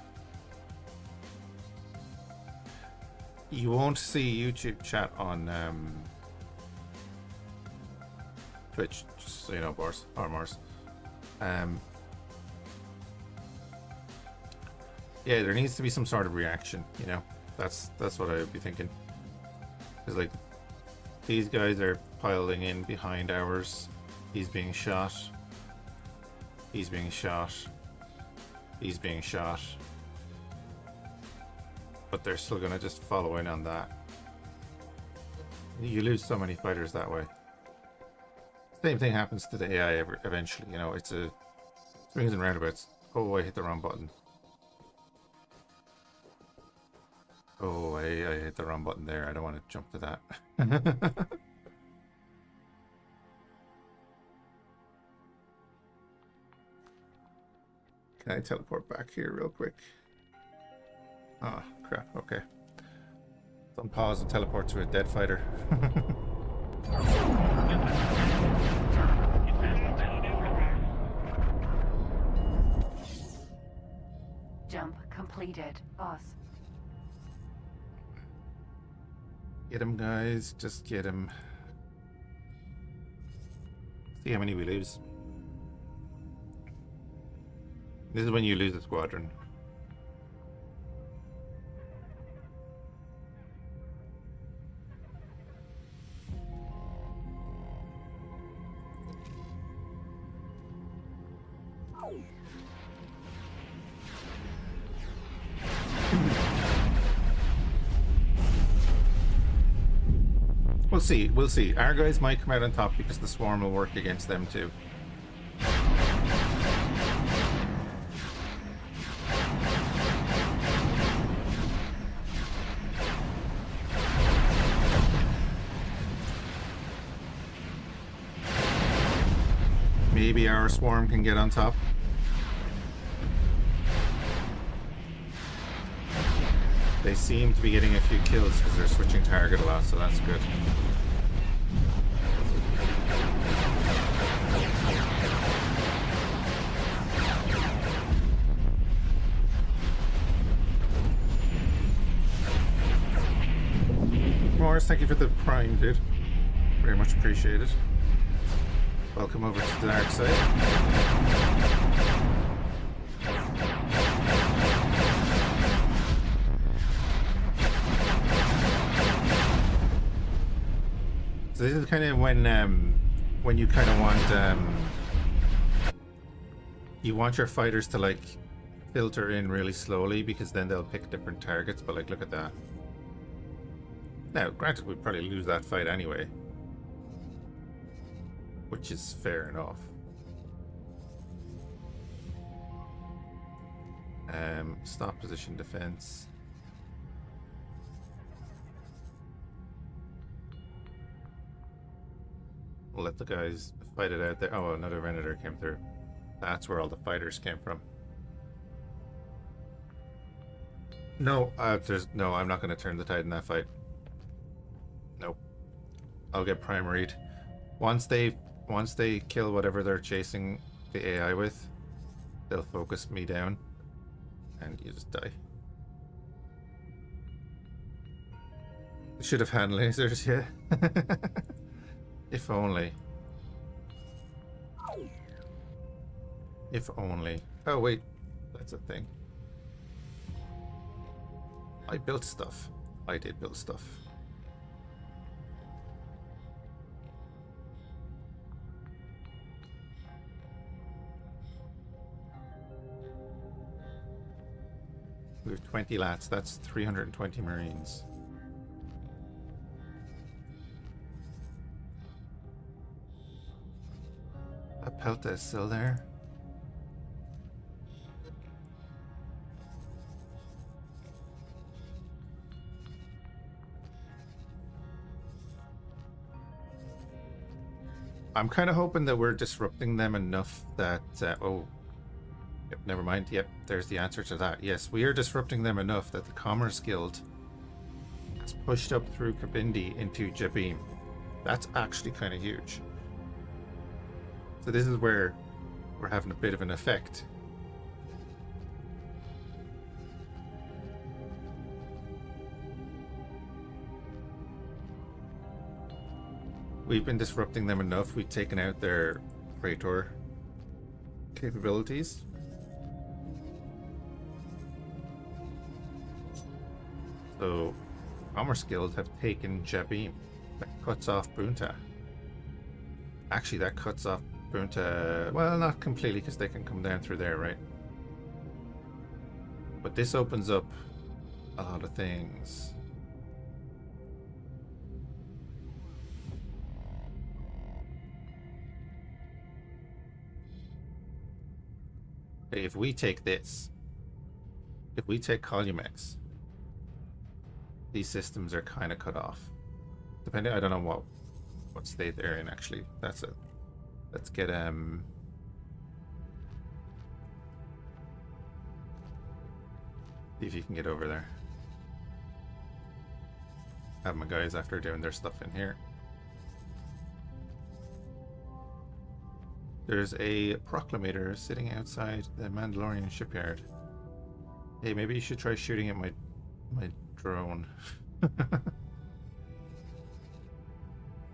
You won't see YouTube chat on Twitch, just so you know, Mars. Yeah, there needs to be some sort of reaction, you know. That's what I would be thinking. Because like these guys are piling in behind ours. He's being shot. He's being shot. He's being shot. But they're still gonna just follow in on that. You lose so many fighters that way. Same thing happens to the AI eventually, you know, it's a swings and roundabouts. Oh, I hit the wrong button. Oh, I hit the wrong button there. I don't want to jump to that. Can I teleport back here real quick? Oh, crap. Okay. So pause and teleport to a dead fighter. Jump completed, boss. Get him, guys. Just get him. See how many we lose. This is when you lose a squadron. We'll see, we'll see. Our guys might come out on top because the swarm will work against them too. Maybe our swarm can get on top. They seem to be getting a few kills because they're switching target a lot, so that's good. Morris, thank you for the prime, dude. Very much appreciated. Welcome over to the dark side. So this is kind of when you kind of want your fighters to like filter in really slowly, because then they'll pick different targets. But like, look at that. Now, granted, we'd probably lose that fight anyway, which is fair enough. Stop position defense. We'll let the guys fight it out there. Oh, another Venator came through. That's where all the fighters came from. No, no, I'm not going to turn the tide in that fight. Nope. I'll get primaried. Once they kill whatever they're chasing, the AI with, they'll focus me down and you just die. Should have hand lasers, yeah. If only. If only. Oh wait, that's a thing. I built stuff. I did build stuff. We have 20 lats, that's 320 Marines. That Pelta is still there. I'm kind of hoping that we're disrupting them enough that... oh, yep, never mind. Yep, there's the answer to that. Yes, we are disrupting them enough that the Commerce Guild has pushed up through Kabindi into Jabim. That's actually kind of huge. So this is where we're having a bit of an effect. We've been disrupting them enough. We've taken out their Praetor capabilities. So, Commerce Guild have taken Jabim. That cuts off Bunta. Actually, that cuts off Bunta. Well, not completely, because they can come down through there, right? But this opens up a lot of things. If we take this, if we take Columex, these systems are kind of cut off. Depending, I don't know what state they're in actually. That's it. Let's get see if you can get over there. Have my guys after doing their stuff in here. There's a proclamator sitting outside the Mandalorian shipyard. Hey, maybe you should try shooting at my drone.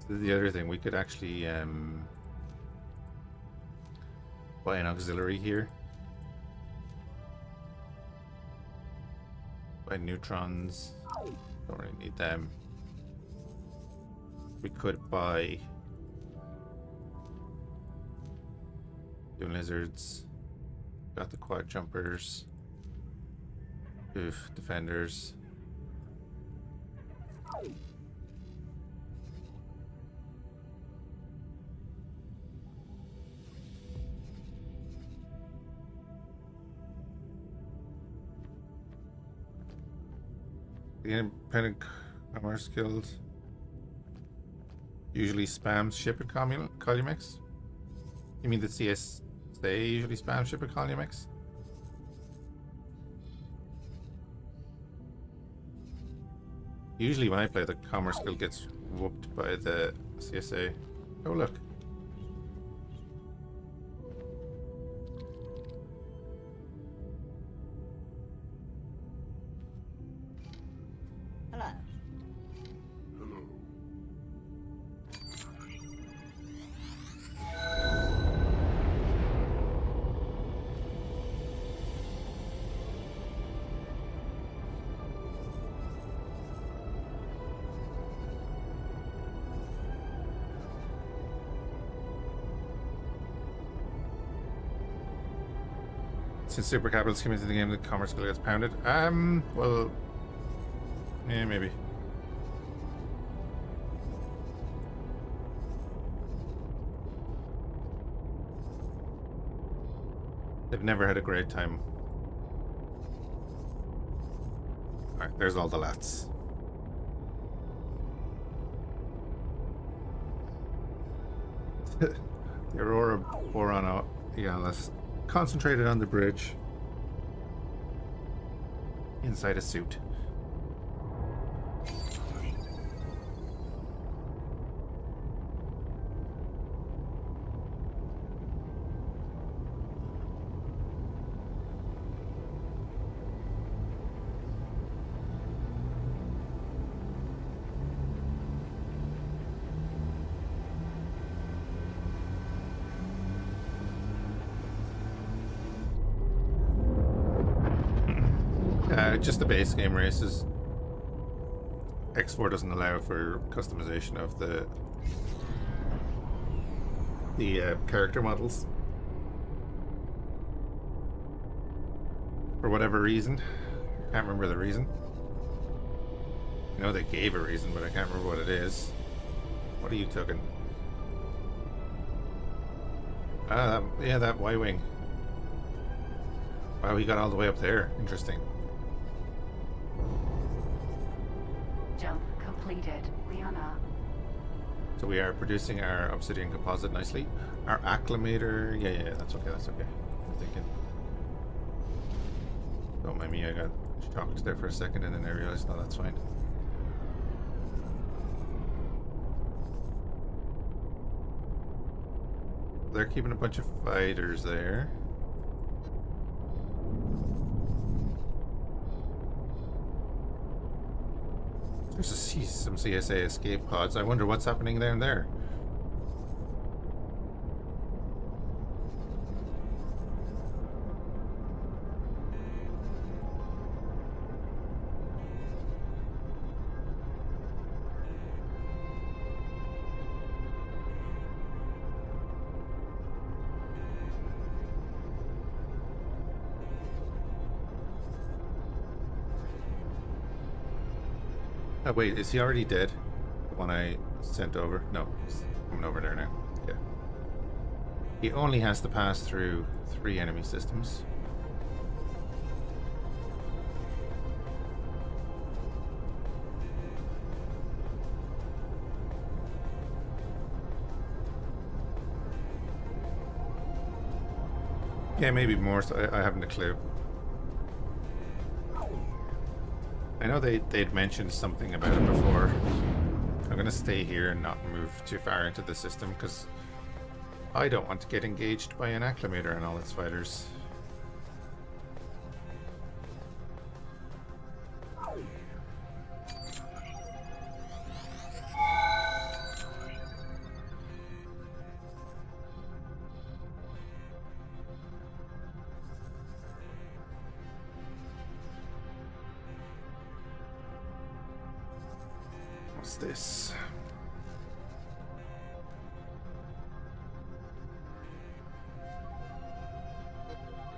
So the other thing, we could actually buy an auxiliary here. Buy neutrons. Don't really need them. We could buy Dune lizards. Got the quad jumpers. Oof, defenders. The Independent Commerce Guild usually spams ship at Columex. You mean the CS? They usually spam ship at Columex? Usually when I play, the Commerce Guild gets whooped by the CSA. Oh look. Hello. Since super capitals came into the game, the Commerce Guild gets pounded. Well, yeah, maybe. They've never had a great time. Alright, there's all the lats. The Aurora Boron, yeah, let's concentrated on the bridge. Inside a suit. Just the base game races. X4 doesn't allow for customization of the character models for whatever reason. Can't remember the reason. I know they gave a reason, but I can't remember what it is. What are you token? Yeah, that Y-wing. Wow, he got all the way up there. Interesting. Jump completed. Rihanna. So we are producing our obsidian composite nicely. Our acclimator, yeah, that's okay, I'm thinking. Don't mind me, I got shocked there for a second and then I realized, no, that's fine. They're keeping a bunch of fighters there. There's some CSA escape pods. I wonder what's happening down there. Oh wait, is he already dead? The one I sent over? No, he's coming over there now. Yeah. He only has to pass through 3 enemy systems. Yeah, maybe more, so I haven't a clue. I know they'd mentioned something about it before. I'm gonna stay here and not move too far into the system because I don't want to get engaged by an acclimator and all its fighters. What's this?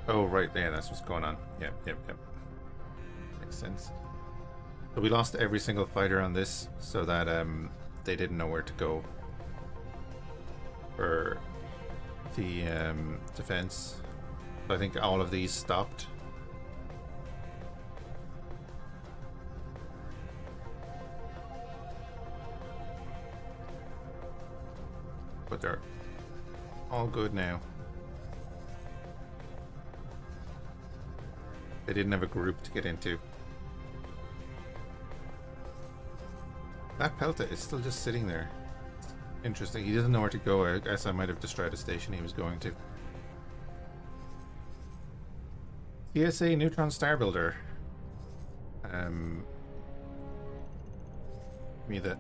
Oh, right there, that's what's going on. Yep. Makes sense. So we lost every single fighter on this so that they didn't know where to go for the defense. So I think all of these stopped. But they're all good now. They didn't have a group to get into. That Pelta is still just sitting there. Interesting. He doesn't know where to go. I guess I might have destroyed a station he was going to. CSA Neutron Star Builder. Me that.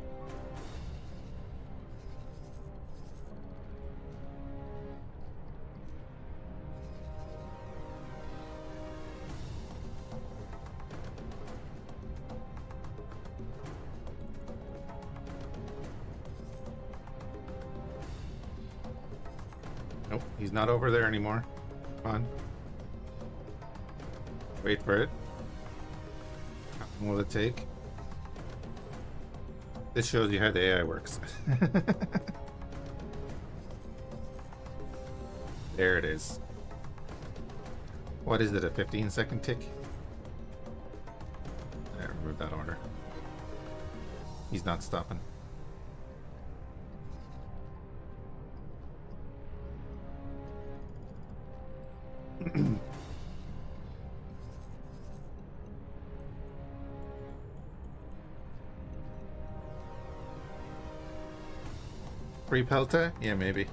Nope, he's not over there anymore. Come on. Wait for it. How long will it take? This shows you how the AI works. There it is. What is it, a 15-second tick? I removed that order. He's not stopping. Free Pelta? Yeah, maybe.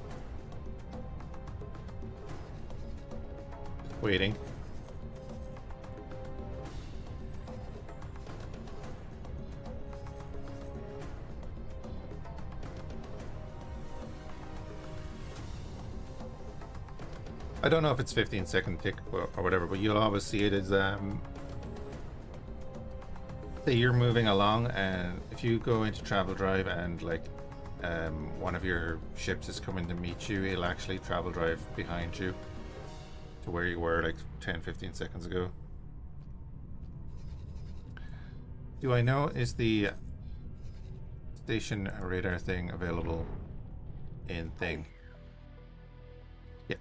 Waiting. I don't know if it's 15-second tick or whatever, but you'll always see it as say you're moving along, and if you go into travel drive and like one of your ships is coming to meet you, it'll actually travel drive behind you to where you were like 10-15 seconds ago. Do I know, is the station radar thing available in thing? Yeah.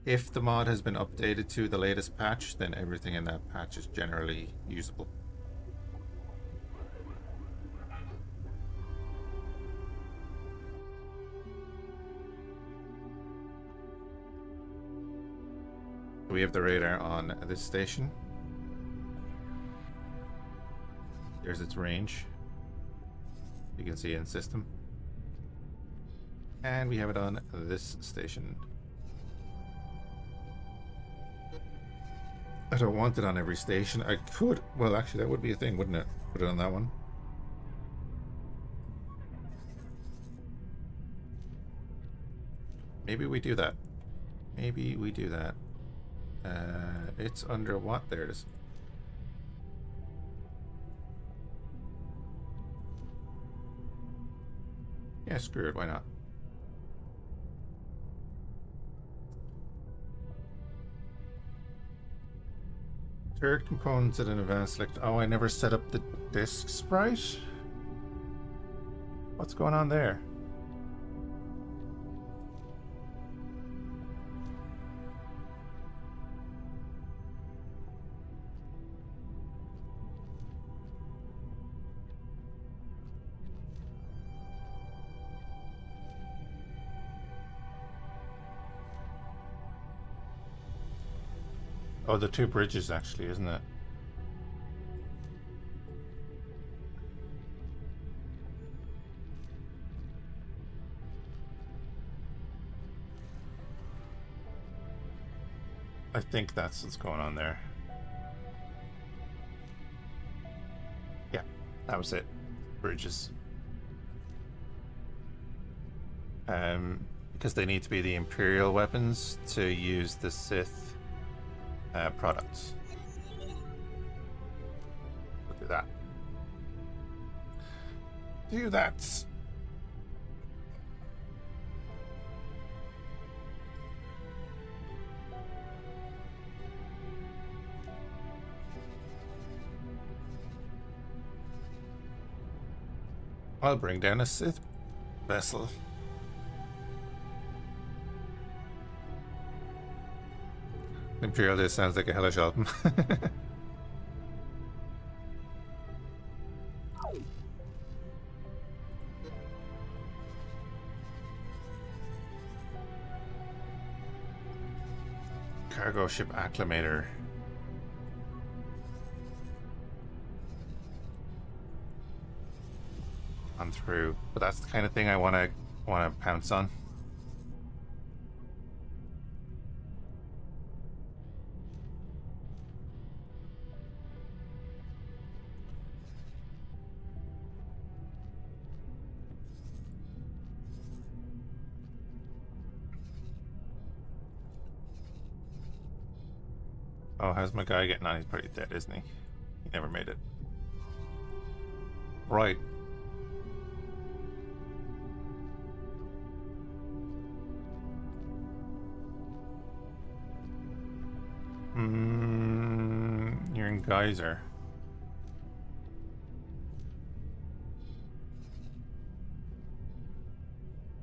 If the mod has been updated to the latest patch, then everything in that patch is generally usable. We have the radar on this station. There's its range. You can see in system. And we have it on this station. I don't want it on every station. I could. Well, actually, that would be a thing, wouldn't it? Put it on that one. Maybe we do that. Maybe we do that. It's under what? There it is. Yeah, screw it. Why not? Third components at an advanced select. Oh, I never set up the disk sprite. What's going on there? Oh, the two bridges, actually, isn't it? I think that's what's going on there. Yeah, that was it. Bridges. Because they need to be the Imperial weapons to use the Sith products. We'll do that. Do that. I'll bring down a Sith vessel. Imperial, this sounds like a hellish album. Cargo ship acclimator. On through, but that's the kind of thing I want to pounce on. Oh, how's my guy getting on? He's pretty dead, isn't he? He never made it. Right. You're in Geyser.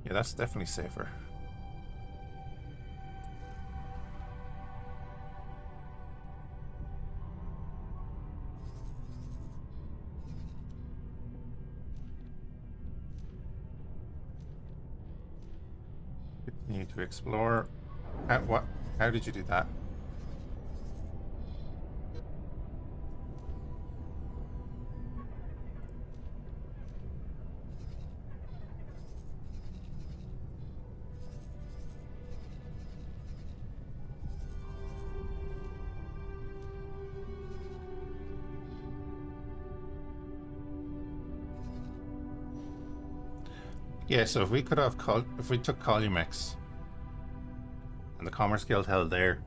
Yeah, that's definitely safer. Continue to explore. What? How did you do that? Yeah, so if we could have if we took Columex and the Commerce Guild held there.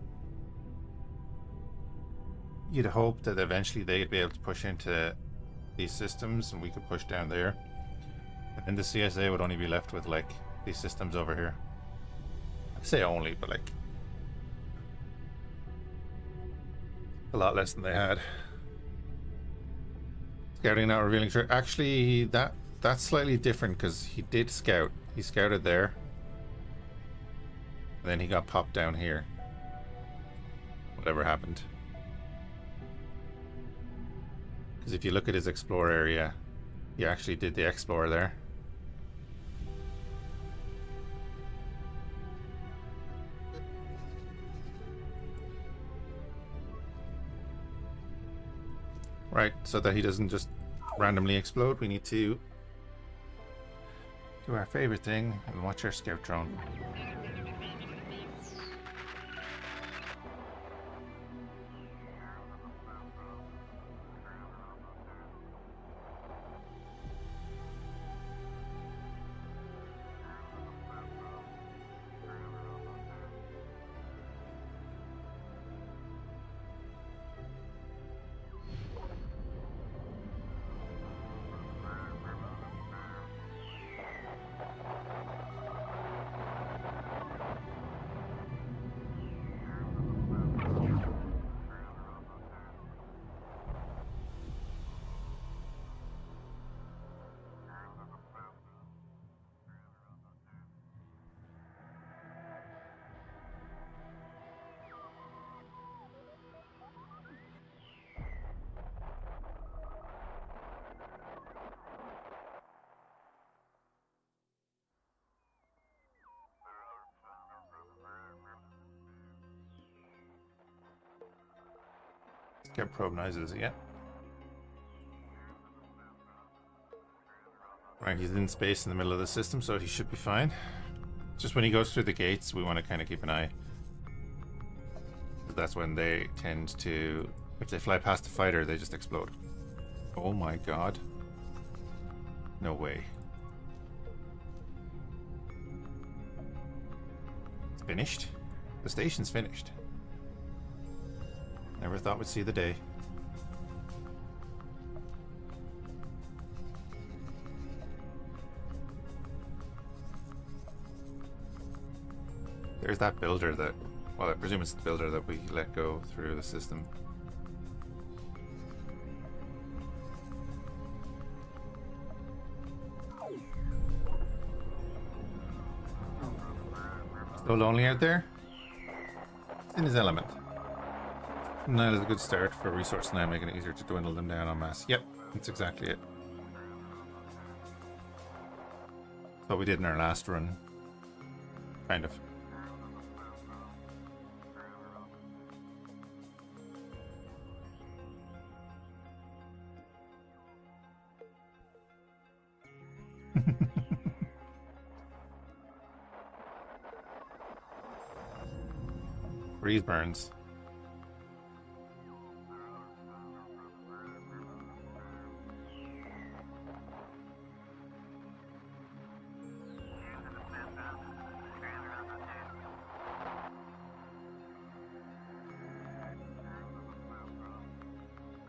You'd hope that eventually they'd be able to push into these systems and we could push down there. And then the CSA would only be left with like these systems over here. I say only, but like a lot less than they had. Scouting not revealing sure. Actually, that's slightly different because he did scout. He scouted there. And then he got popped down here. Whatever happened. Because if you look at his explore area, he actually did the explore there. Right, so that he doesn't just randomly explode, we need to do our favorite thing and watch our scout drone. Get probe noises again. Right, he's in space in the middle of the system, so he should be fine. Just when he goes through the gates, we want to kind of keep an eye. That's when they tend to, if they fly past a fighter, they just explode. Oh my god. No way. It's finished? The station's finished. Never thought we'd see the day. There's that builder that, well, I presume it's the builder that we let go through the system. So lonely out there? It's in his element. That is a good start for resource now, making it easier to dwindle them down en masse. Yep, that's exactly it. What we did in our last run. Kind of. Freeze burns.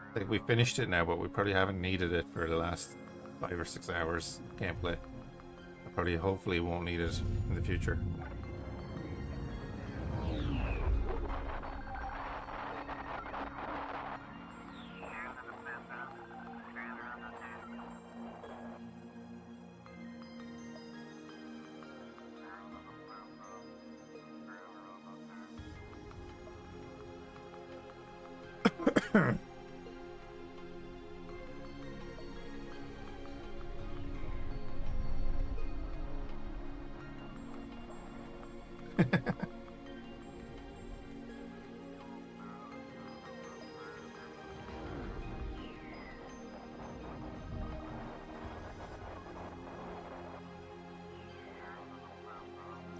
I think we finished it now, but we probably haven't needed it for the last 5 or 6 hours gameplay. I probably, hopefully, won't need it in the future.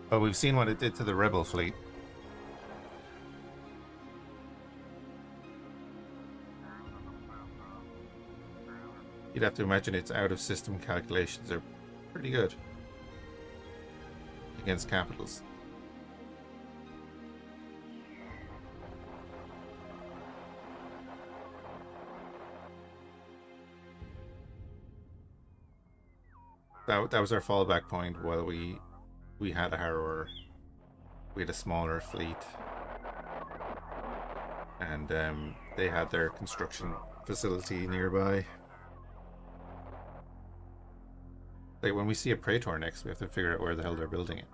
Well, we've seen what it did to the rebel fleet. You'd have to imagine its out-of-system calculations are pretty good against capitals. That was our fallback point while we had a harrower. We had a smaller fleet, and they had their construction facility nearby. Like when we see a Praetor next, we have to figure out where the hell they're building it.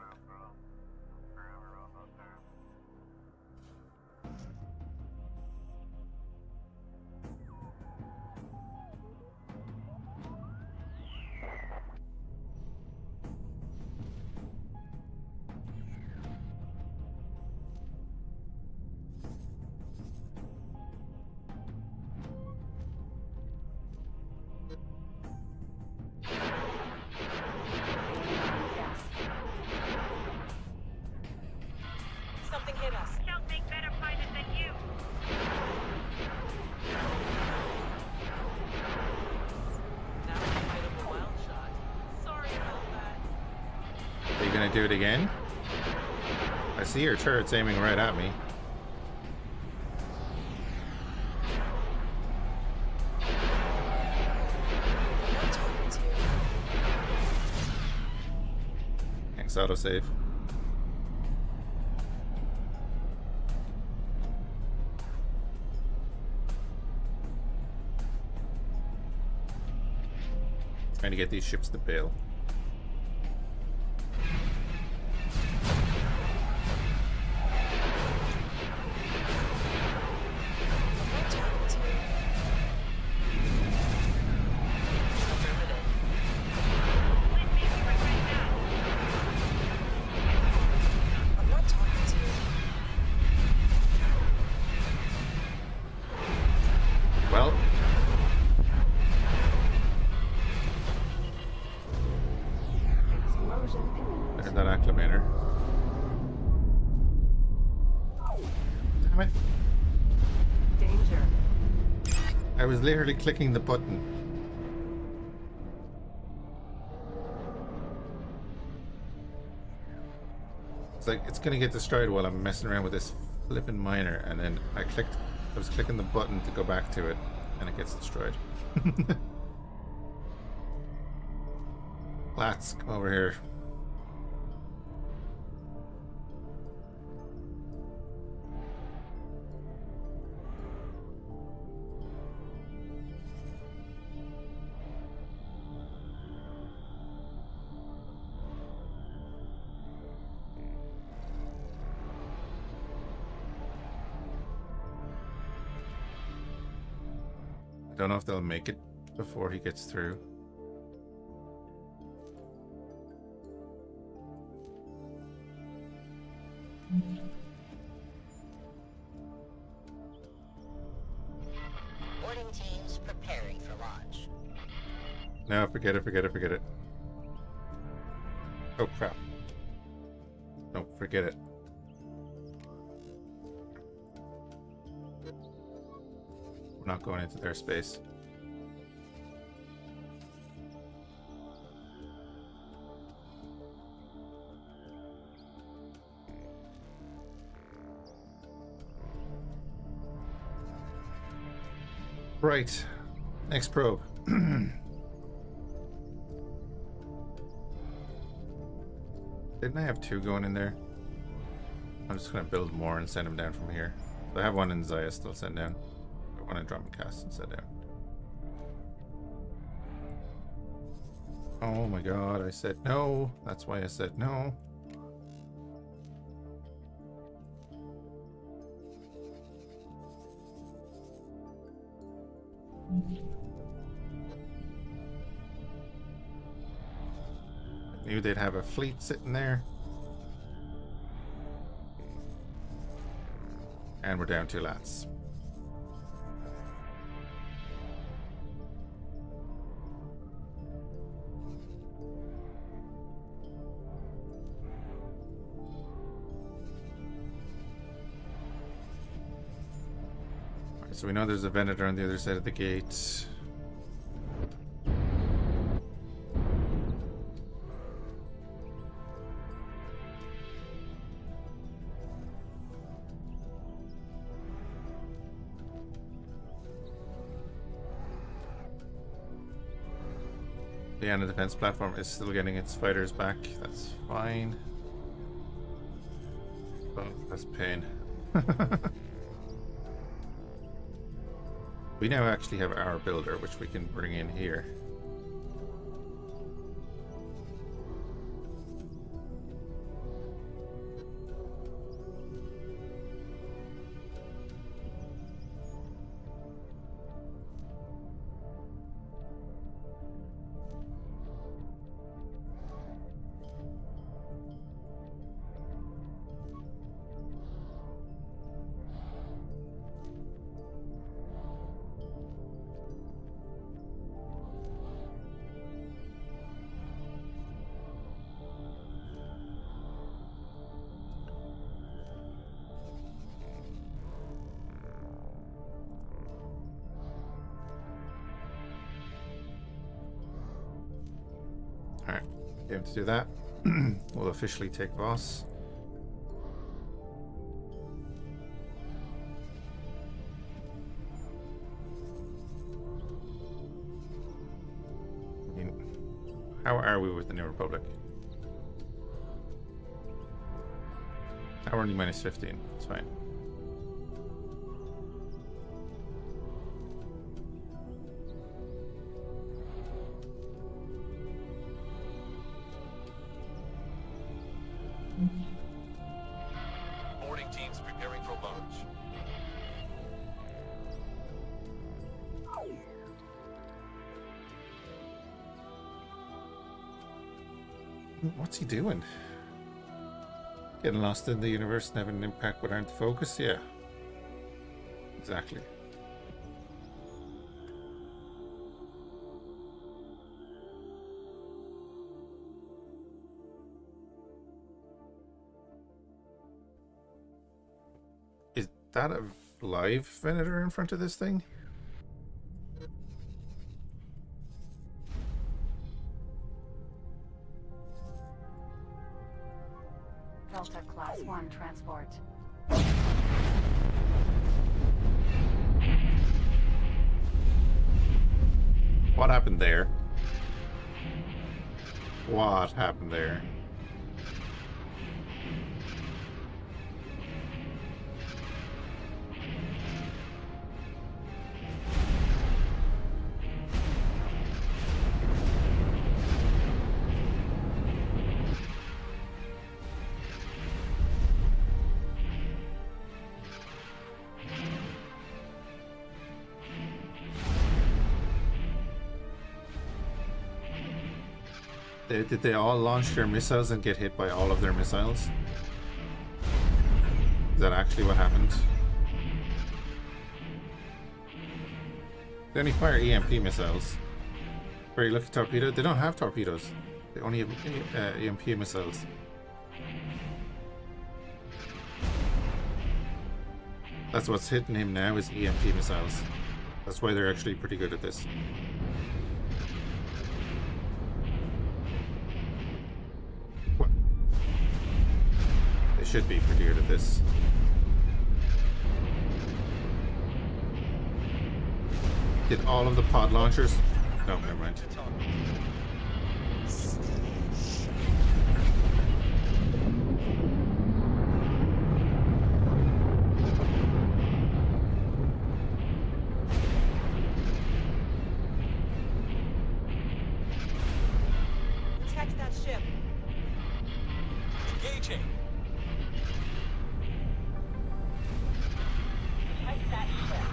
Something hit us. Don't make better pilots than you. Now a bit of a wild shot. Sorry about that. Are you gonna do it again? I see your turrets aiming right at me. Thanks, autosave. Trying to get these ships to bail. I'm not talking to you. Well, Explosion imminent. there's that acclimator. Damn it. Danger. I was literally clicking the button. It's like it's gonna get destroyed while I'm messing around with this flippin' miner, and then I was clicking the button to go back to it, and it gets destroyed. Lads, come over here. Don't know if they'll make it before he gets through. Boarding teams preparing for launch. No, forget it, forget it, forget it. Oh crap. No, forget it. We're not going into their space. Right. Next probe. Didn't I have two going in there? I'm just gonna build more and send them down from here. So I have one in Zaya still sent down. One in Drummondcast and sent down. Oh my god, I said no. That's why I said no. I knew they'd have a fleet sitting there. And we're down 2 lats. Alright, so we know there's a Venator on the other side of the gate. Yeah, and the defense platform is still getting its fighters back. That's fine. Oh, that's pain. We now actually have our builder, which we can bring in here. Alright, able to do that. We'll officially take boss. I mean, how are we with the New Republic? We're only minus 15, it's fine. Boarding teams preparing for launch. What's he doing? Getting lost in the universe and having an impact but aren't the focus? Yeah. Exactly. Is that a live Venator in front of this thing? Delta Class 1 transport. What happened there? What happened there? Did they all launch their missiles and get hit by all of their missiles? Is that actually what happened? They only fire EMP missiles. Very lucky torpedo. They don't have torpedoes. They only have EMP missiles. That's what's hitting him now is EMP missiles. That's why they're actually pretty good at this. What? They should be pretty good at this. Did all of the pod launchers? No, never mind. Protect that ship. Engaging. Protect that ship.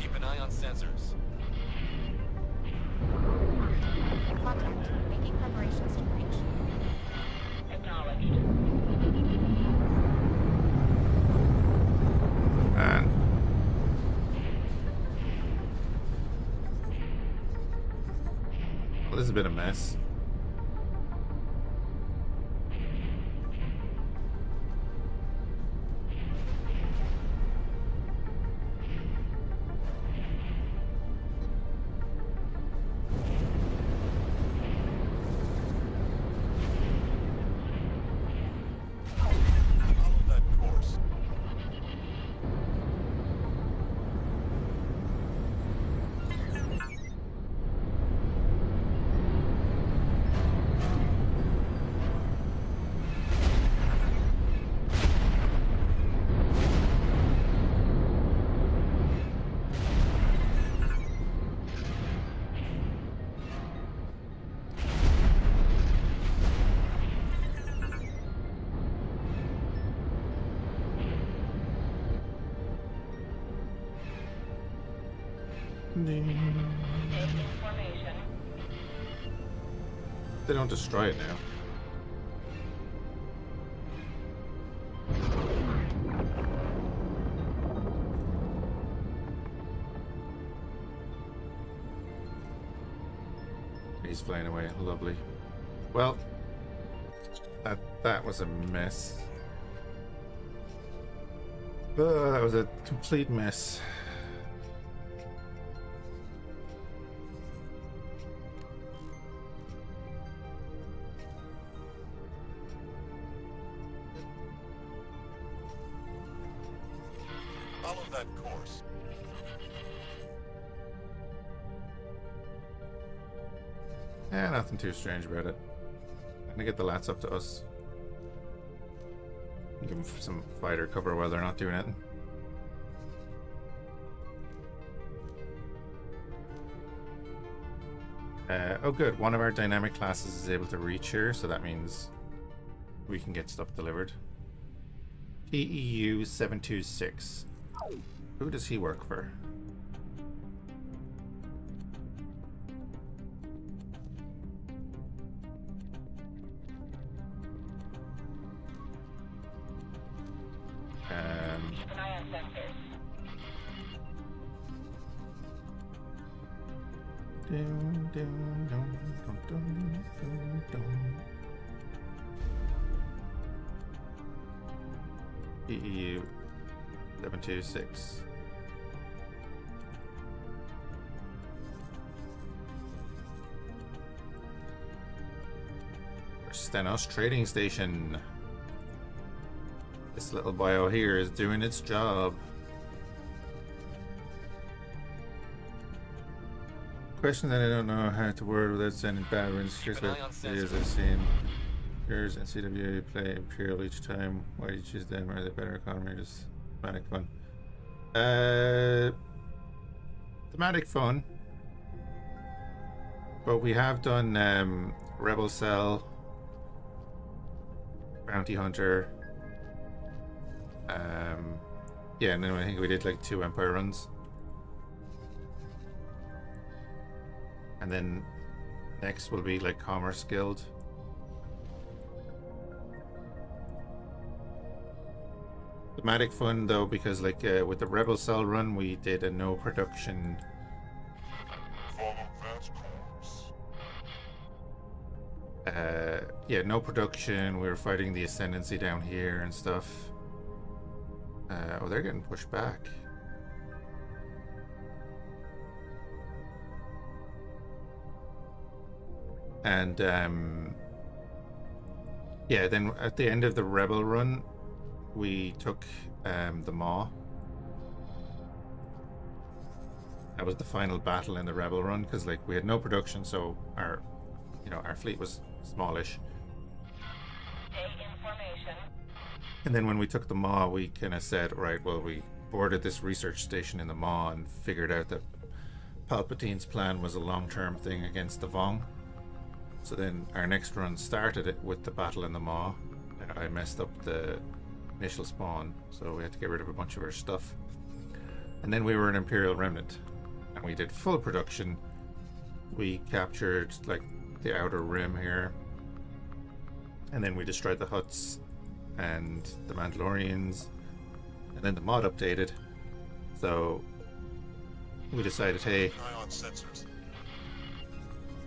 Keep an eye on sensors. Contact. Making preparations to breach. Acknowledged. Man. Well, this has been a mess. Information. They don't destroy it now. He's flying away. Lovely. Well, that was a mess. Oh, that was a complete mess. Follow that course. Yeah, nothing too strange about it. I'm gonna get the lats up to us. Give them some fighter cover while they're not doing anything. Oh good, one of our dynamic classes is able to reach here, so that means we can get stuff delivered. PEU 726. Who does he work for? Keep an eye on sensors. Dun, dun, dun, dun, dun, dun, dun. PEU 726. Stenos Trading Station. This little bio here is doing its job. Question that I don't know how to word without sending bad words. Here's Keep an what eye on videos sensors. I've seen. Here's in CWA you play Imperial each time. Why do you choose them? Are they better economy or just thematic fun? Thematic fun. But we have done Rebel Cell, Bounty Hunter. Yeah, and then I think we did like 2 Empire runs. And then next will be like Commerce Guild. Thematic fun though, because like with the Rebel Cell run we did a no production. Follow that course. Yeah, no production. We were fighting the Ascendancy down here and stuff. Oh, they're getting pushed back. And yeah, then at the end of the Rebel run, we took the Maw. That was the final battle in the Rebel run because like we had no production, so our fleet was smallish. Information. And then when we took the Maw, we kind of said, right, well, we boarded this research station in the Maw and figured out that Palpatine's plan was a long-term thing against the Vong. So then our next run started it with the battle in the Maw. I messed up the initial spawn, so we had to get rid of a bunch of our stuff. And then we were an Imperial Remnant, and we did full production. We captured like the outer rim here, and then we destroyed the huts and the Mandalorians, and then the mod updated, so we decided, hey, Keep an eye on sensors.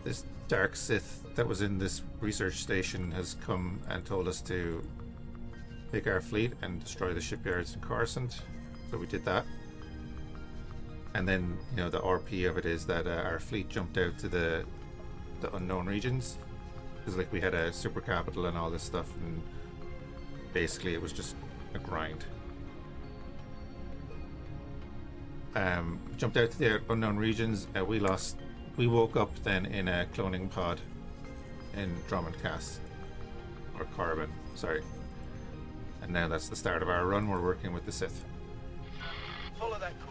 this dark Sith that was in this research station has come and told us to take our fleet and destroy the shipyards in Coruscant, so we did that. And then, you know, the RP of it is that our fleet jumped out to the unknown regions, because like we had a super capital and all this stuff, and basically it was just a grind. Jumped out to the unknown regions. We woke up then in a cloning pod in Drummond Cass, or Corbin, sorry. And now that's the start of our run. We're working with the Sith. Follow that course.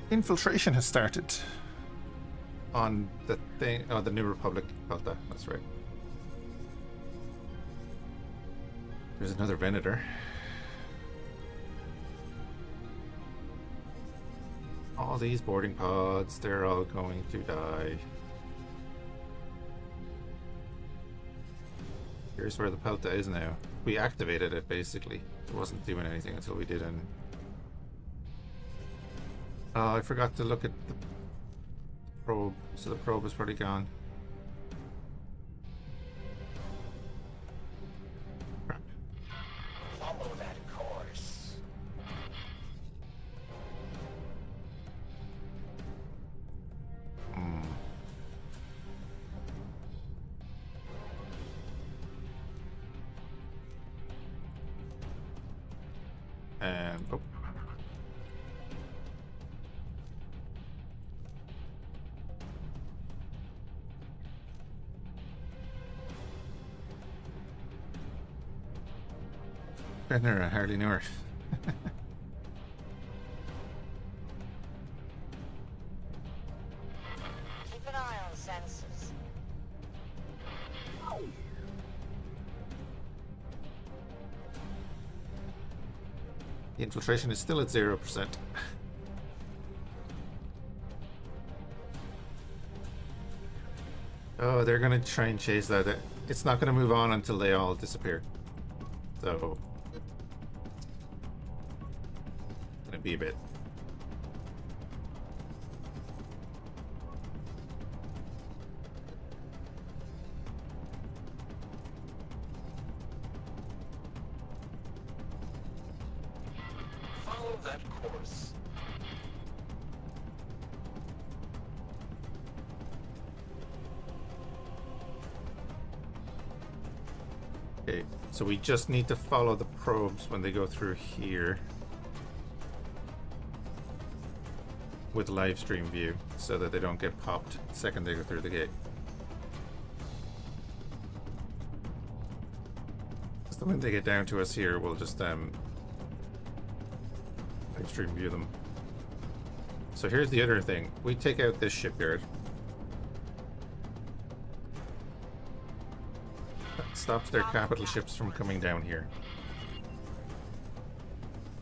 Infiltration has started on the thing. Oh, the New Republic Delta. That's right. There's another Venator. All these boarding pods, they're all going to die. Here's where the Pelta is now. We activated it basically. It wasn't doing anything until we did an... Oh, I forgot to look at the probe. So the probe is probably gone. Crap. Follow that course. Hmm. And oh. Benner, I hardly knew her. Keep an eye on sensors. The infiltration is still at 0%. Oh, they're gonna try and chase that. It's not gonna move on until they all disappear. So, gonna be a bit. Follow that course. Okay, so we just need to follow the probes when they go through here with live stream view so that they don't get popped the second they go through the gate. So when they get down to us here, we'll just live stream view them. So here's the other thing. We take out this shipyard. Stops their capital ships from coming down here.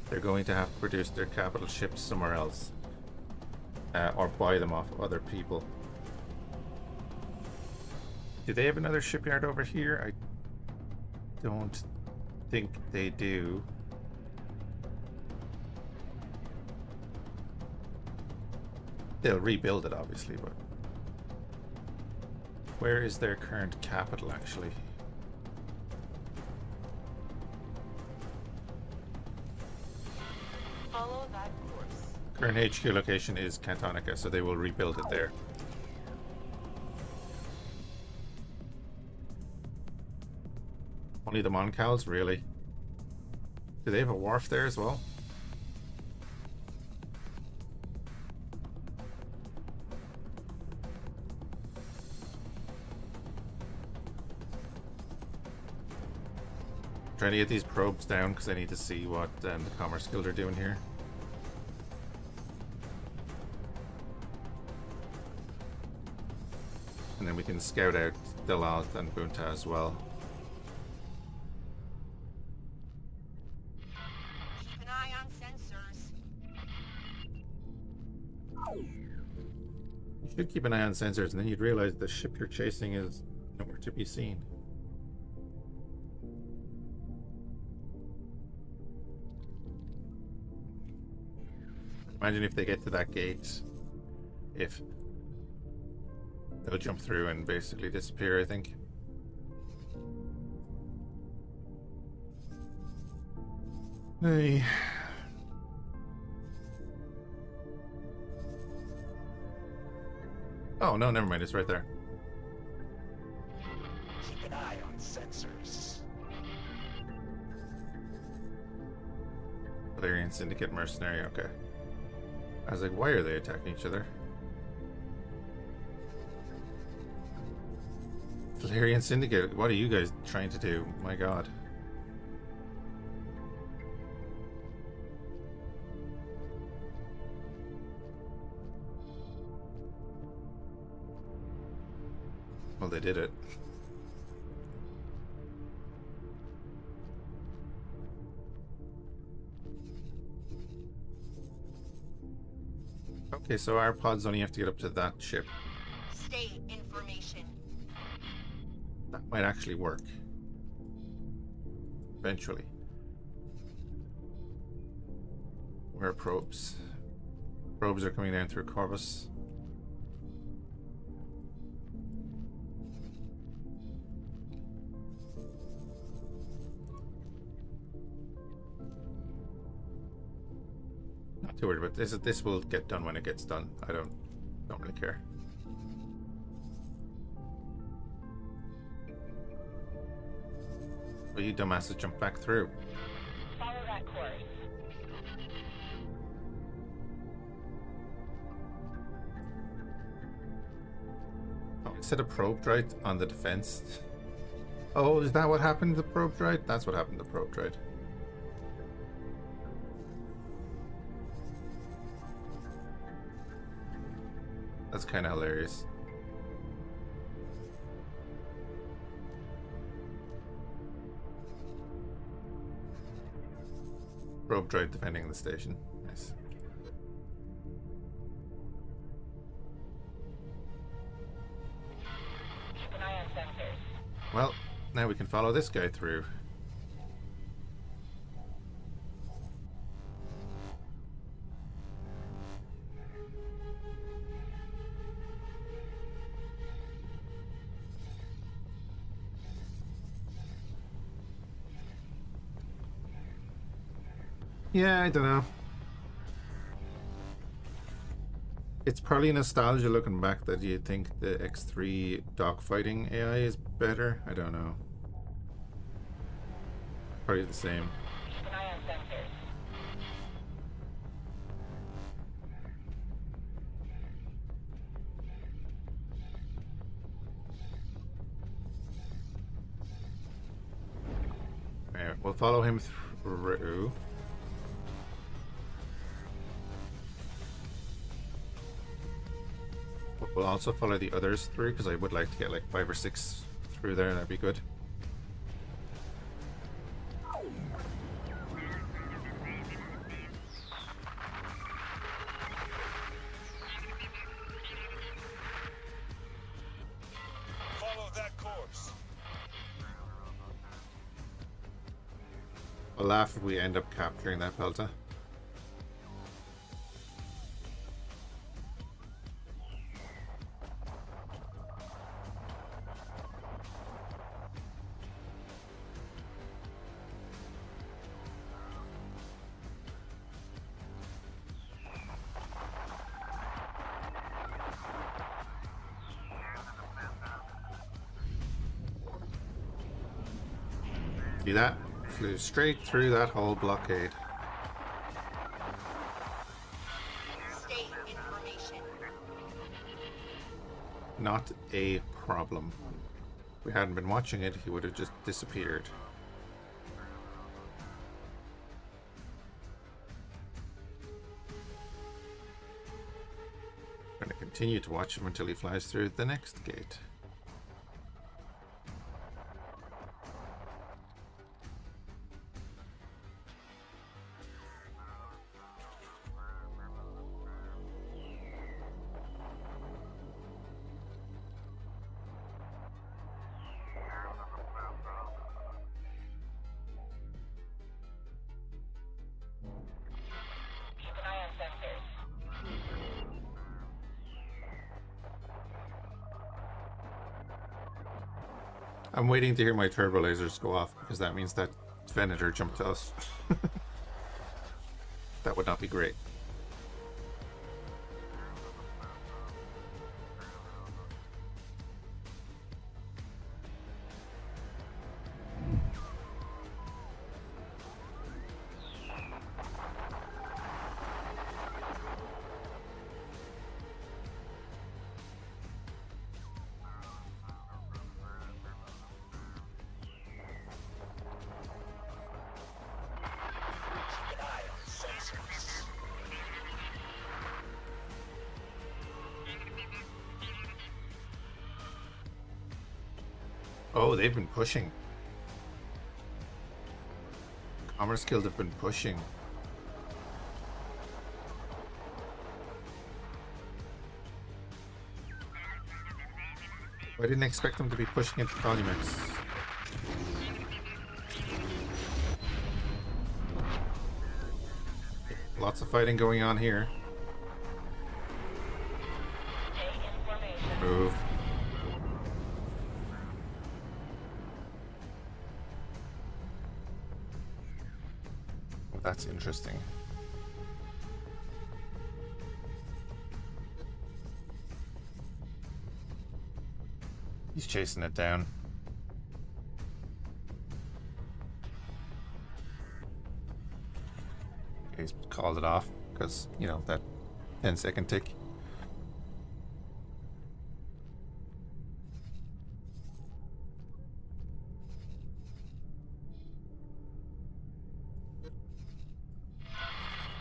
They're going to have to produce their capital ships somewhere else. Or buy them off other people. Do they have another shipyard over here? I don't think they do. They'll rebuild it, obviously, but... Where is their current capital, actually? Follow that course. Current HQ location is Cantonica, so they will rebuild it there. Only the Moncals, really? Do they have a wharf there as well? Trying to get these probes down because I need to see what the Commerce Guild are doing here. And then we can scout out Delath and Bunta as well. Keep an eye on sensors. You should keep an eye on sensors, and then you'd realize the ship you're chasing is nowhere to be seen. Imagine if they get to that gate, if they'll jump through and basically disappear, I think. Hey. Oh, no, never mind. It's right there. Keep an eye on sensors. Valerian Syndicate Mercenary, okay. I was like, why are they attacking each other? Valerian Syndicate, what are you guys trying to do? My god. Well, they did it. Oh, Okay, so our pods only have to get up to that ship. State information. That might actually work. Eventually. Where are probes? Probes are coming down through Corvus. Not too worried about this. This will get done when it gets done. I don't really care. Well, you dumbasses jump back through. Follow that course. Oh, instead of probe droid on the defense. Oh, is that what happened to the probe droid? That's what happened to the probe droid. That's kind of hilarious. Probe droid defending the station. Nice. Keep an eye on sensors. Well, now we can follow this guy through. Yeah, I don't know. It's probably nostalgia looking back that you think the X3 dogfighting AI is better. I don't know. Probably the same. Keep an eye on sensors. Alright, we'll follow him through. We'll also follow the others through because I would like to get like 5 or 6 through there. That'd be good. Follow that course. I'll laugh if we end up capturing that Pelta. See that? Flew straight through that whole blockade. State information. Not a problem. If we hadn't been watching it, he would have just disappeared. I'm going to continue to watch him until he flies through the next gate. Keep an eye on sensors. I'm waiting to hear my turbo lasers go off because that means that Venator jumped to us. That would not be great. Keep an eye on sensors. Oh, they've been pushing. Commerce Guild have been pushing. I didn't expect them to be pushing into Columix. Lots of fighting going on here. Stay in formation. Move. Oh, that's interesting. He's chasing it down. Okay, he's called it off because, you know, that 10-second tick.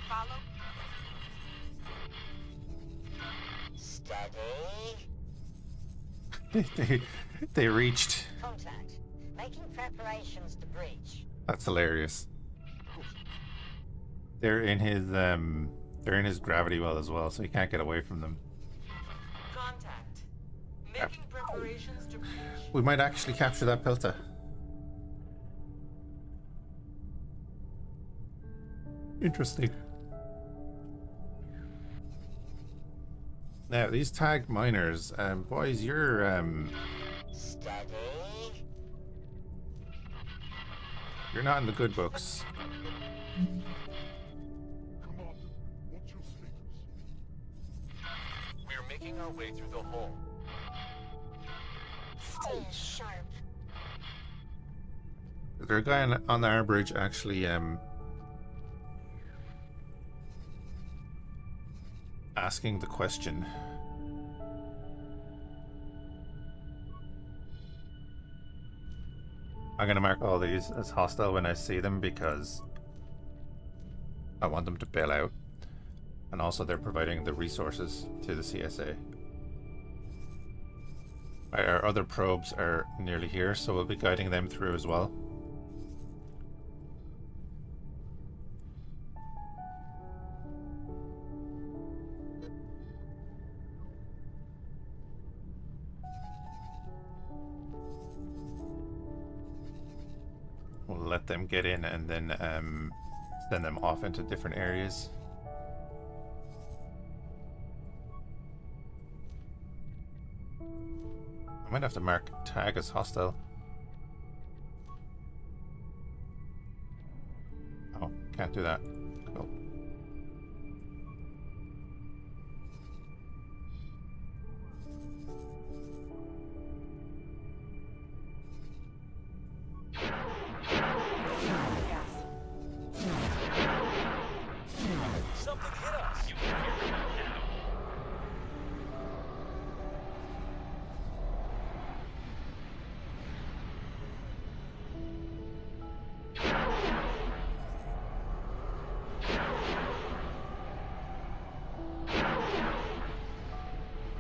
Follow. Steady. They reached. Contact. Making preparations to breach. That's hilarious. They're in his gravity well as well, so he can't get away from them. Contact. Making preparations to breach. We might actually capture that Pilta. Interesting. Now these tag miners, boys, you're Steady. you're not in the good books. We are making our way through the hole. Stay sharp. There's a guy on the air bridge actually asking the question. I'm gonna mark all these as hostile when I see them because I want them to bail out. And also they're providing the resources to the CSA. Our other probes are nearly here, so we'll be guiding them through as well. We'll let them get in and then send them off into different areas. I might have to mark tag as hostile. Oh, can't do that. Cool. Yes. Something hit us.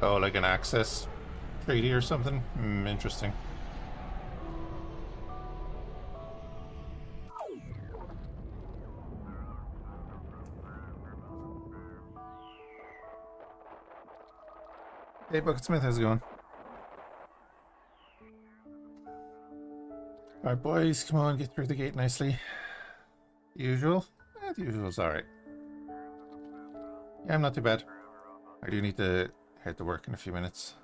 Oh, like an access treaty or something? Interesting. Hey, Bucketsmith, how's it going? Alright, boys, come on, get through the gate nicely. The usual? The usual's alright. Yeah, I'm not too bad. I do need to head to work in a few minutes.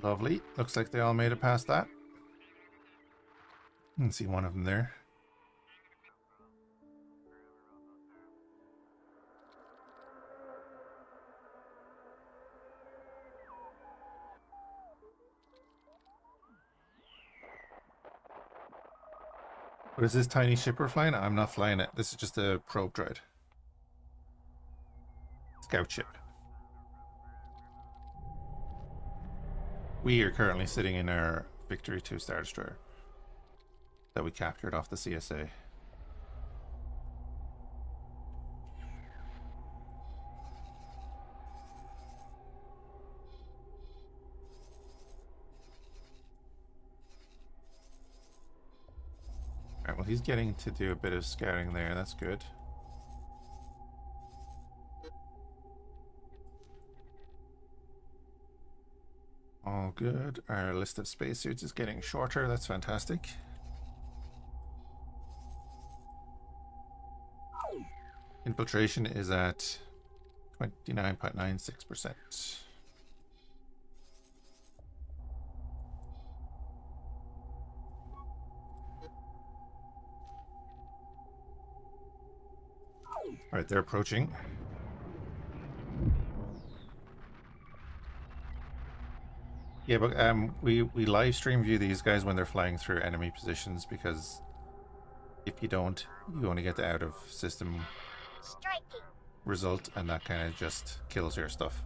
Lovely. Looks like they all made it past that. I can see one of them there. What is this tiny ship we're flying? I'm not flying it. This is just a probe droid. Scout ship. We are currently sitting in our Victory 2 Star Destroyer that we captured off the CSA. well, he's getting to do a bit of scouting there. That's good. All good. Our list of spacesuits is getting shorter. That's fantastic. Infiltration is at 29.96%. Alright, they're approaching. Yeah, but we live stream view these guys when they're flying through enemy positions, because if you don't, you only get the out of system Striking. result, and that kind of just kills your stuff.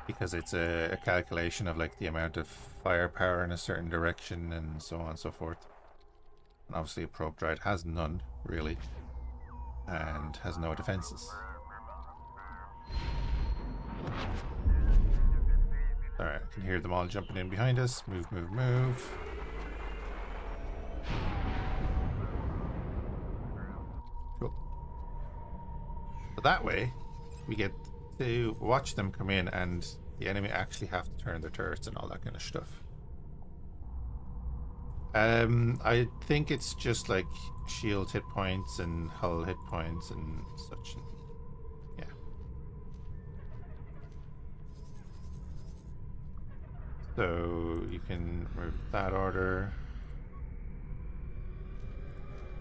Because it's a calculation of like the amount of firepower in a certain direction and so on and so forth. And obviously a probe droid has none, really, and has no defenses. Alright, I can hear them all jumping in behind us. Move, move, move. Cool. So that way, we get to watch them come in and the enemy actually have to turn their turrets and all that kind of stuff. I think it's just like shield hit points and hull hit points and such. Yeah. So you can remove that order.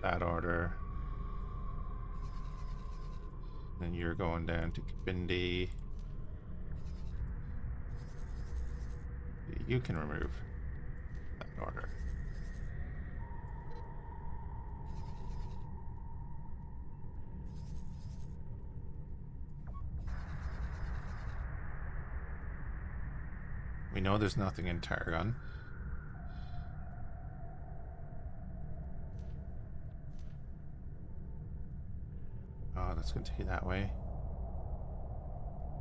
That order. Then you're going down to Kabindi. You can remove that order. We know there's nothing in Targon. Oh, that's going to take you that way.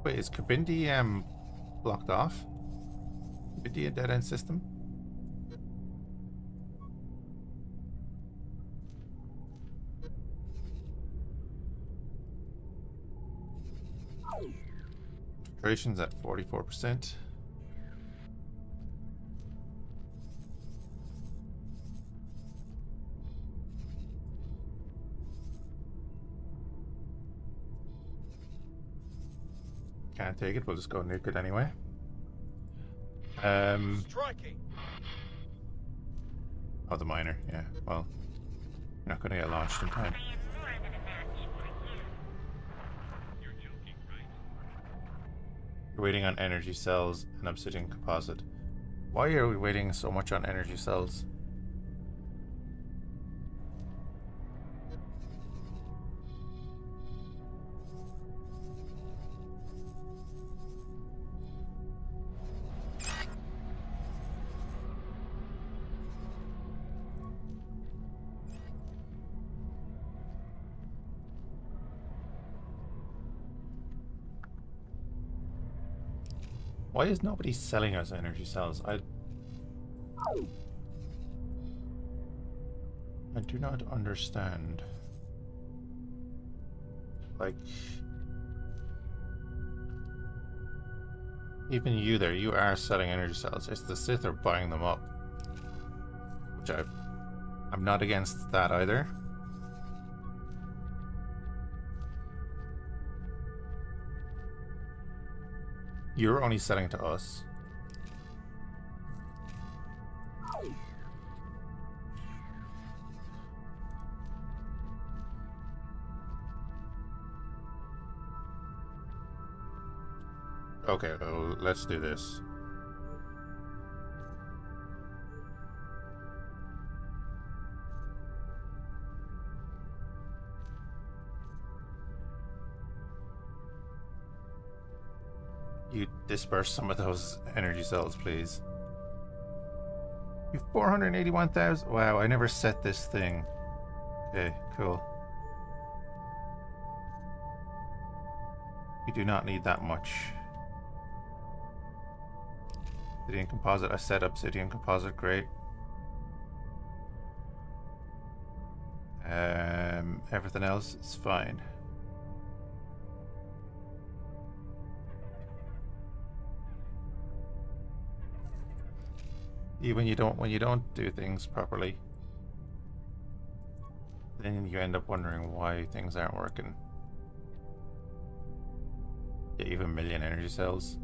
Wait, is Kabindi blocked off? Kabindi a dead end system? Filtration's at 44%. Can't take it, we'll just go nuke it anyway. Striking. Oh, the miner, yeah. Well, you're not going to get launched in time. You're joking, right? You're waiting on energy cells and obsidian composite. Why are we waiting so much on energy cells? Why is nobody selling us energy cells? I do not understand. Like, even you there, you are selling energy cells. It's the Sith are buying them up, which I'm not against that either. You're only selling to us. Okay, well, let's do this. You disperse some of those energy cells, please. You've 481,000. Wow, I never set this thing. Okay, cool. You do not need that much. Obsidian composite. I set obsidian composite. Great. Everything else is fine. When you don't do things properly, then you end up wondering why things aren't working. Yeah, even 1,000,000 energy cells.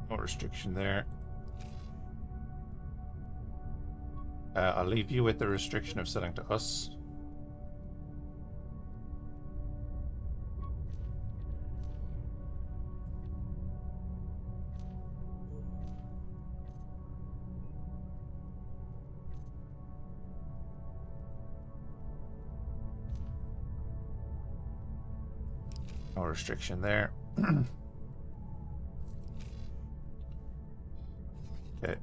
No restriction there. I'll leave you with the restriction of selling to us. No restriction there. Okay,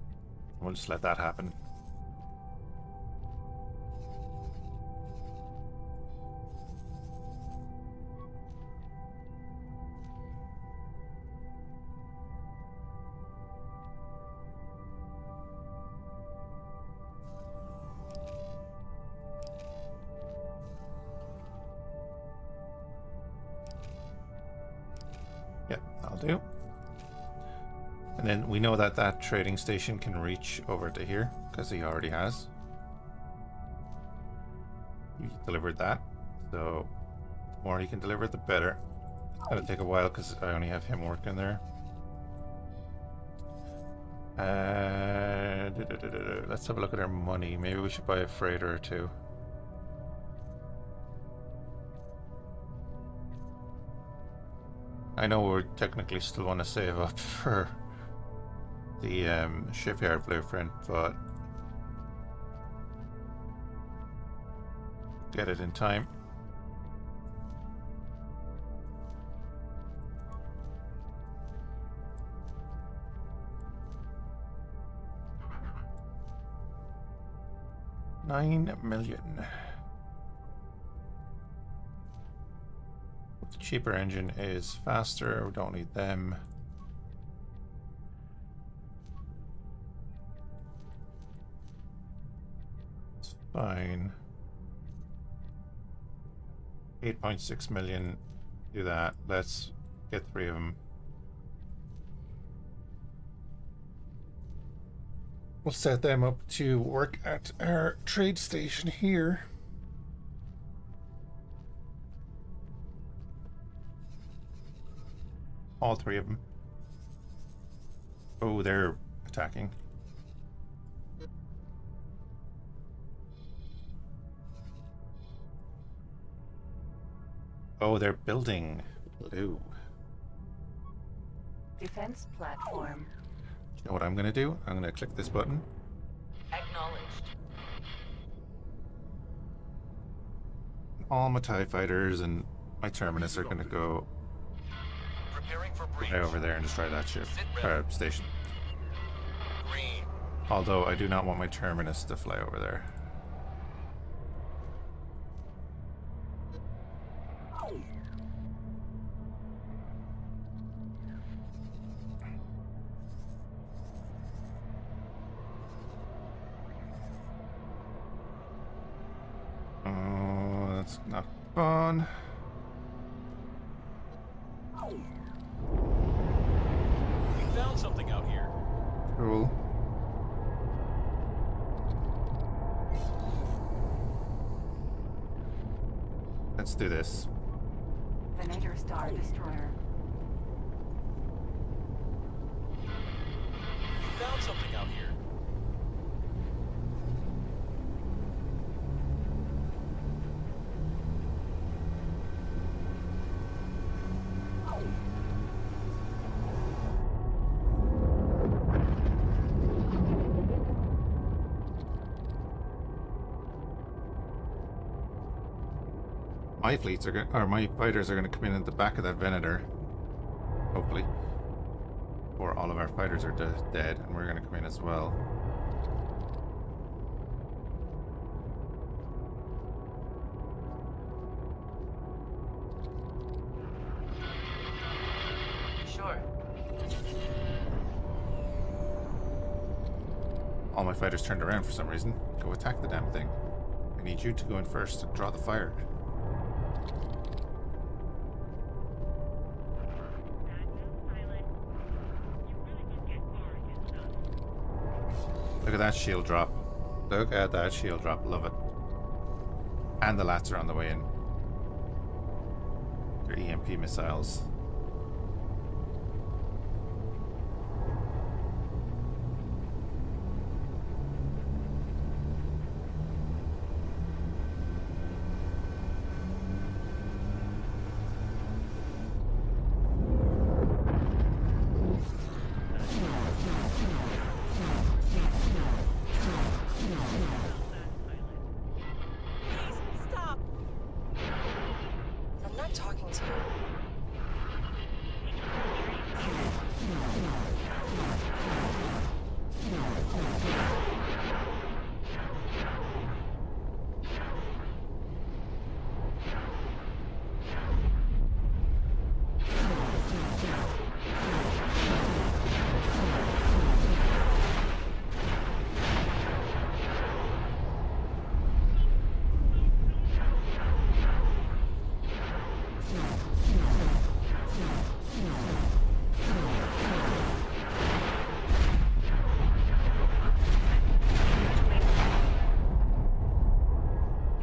we'll just let that happen. Yep, that'll do. And then we know that that trading station can reach over to here because he already has. He delivered that, so the more he can deliver, the better. It's gonna take a while because I only have him working there. Let's have a look at our money. Maybe we should buy a freighter or two. I know we technically still want to save up for the shipyard blueprint, but get it in time. $9 million. The cheaper engine is faster. We don't need them. It's fine. 8.6 million. Do that. Let's get 3 of them. We'll set them up to work at our trade station here. All 3 of them. Oh, they're attacking. Oh, they're building. Blue. Defense platform. You know what I'm gonna do? I'm gonna click this button. Acknowledged. All my TIE fighters and my Terminus are gonna go Preparing for breach. right over there and destroy that ship station. Green. Although I do not want my Terminus to fly over there. Oh, that's not fun. We found something out here. Cool. Let's do this. Venator Star Destroyer. We found something out here. My fleets are going, or my fighters are going to come in at the back of that Venator, hopefully, or all of our fighters are dead, and we're going to come in as well. All my fighters turned around for some reason. Go attack the damn thing. I need you to go in first and draw the fire. Look at that shield drop. Look at that shield drop. Love it. And the lats are on the way in. They're EMP missiles. Stop! I'm not talking to you.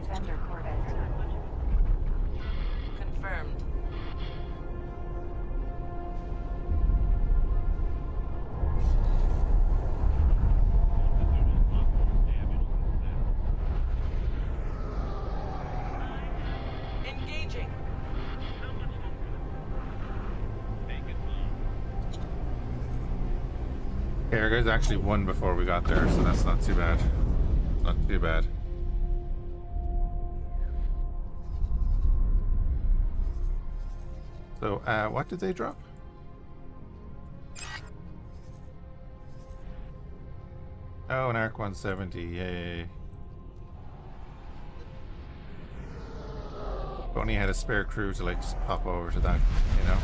Defender Corvette. Confirmed. Engaging. Okay, our guys actually won before we got there, so that's not too bad. Not too bad. So, what did they drop? Oh, an Arc 170, yay. If only had a spare crew to like just pop over to that, you know?